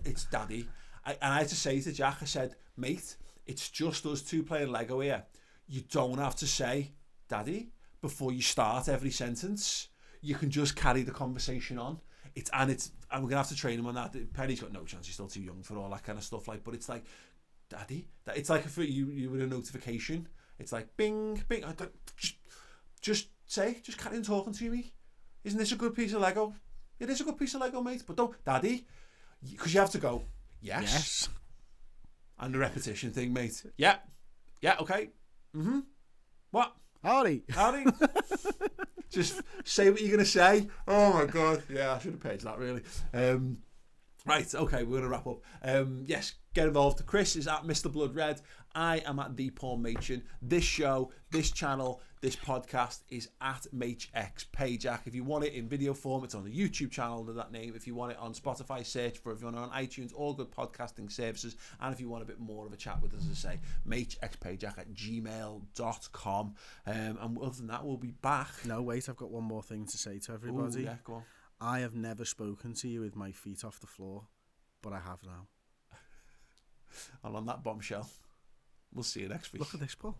It's Daddy. And I had to say to Jack, I said, mate, it's just us two playing Lego here. You don't have to say Daddy before you start every sentence. You can just carry the conversation on. And we're gonna have to train him on that. Penny's got no chance; he's still too young for all that kind of stuff. Like, but it's like, Daddy, it's like if you were a notification. It's like, bing, bing. Just carry on talking to me. Isn't this a good piece of Lego? It is a good piece of Lego, mate. But don't, Daddy, because you have to go. Yes. And the repetition thing, mate. Yeah, okay. What? Howdy. Just say what you're going to say. Oh my God. Yeah, I should have paged that really. Right, okay, we're going to wrap up. Yes, get involved. Chris is at Mr. Blood Red. I am at The Paul Machin. This show, this channel, this podcast is at Maych X Pajak. If you want it in video form, it's on the YouTube channel under that name. If you want it on Spotify, search for it. If you want it on iTunes, all good podcasting services. And if you want a bit more of a chat with us, as I say, MaechXPajak@gmail.com. And other than that, we'll be back. No, wait, I've got one more thing to say to everybody. Ooh, yeah, go on. I have never spoken to you with my feet off the floor, but I have now. And on that bombshell, we'll see you next week. Look at this, Paul.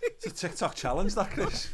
It's a TikTok challenge, that, Chris.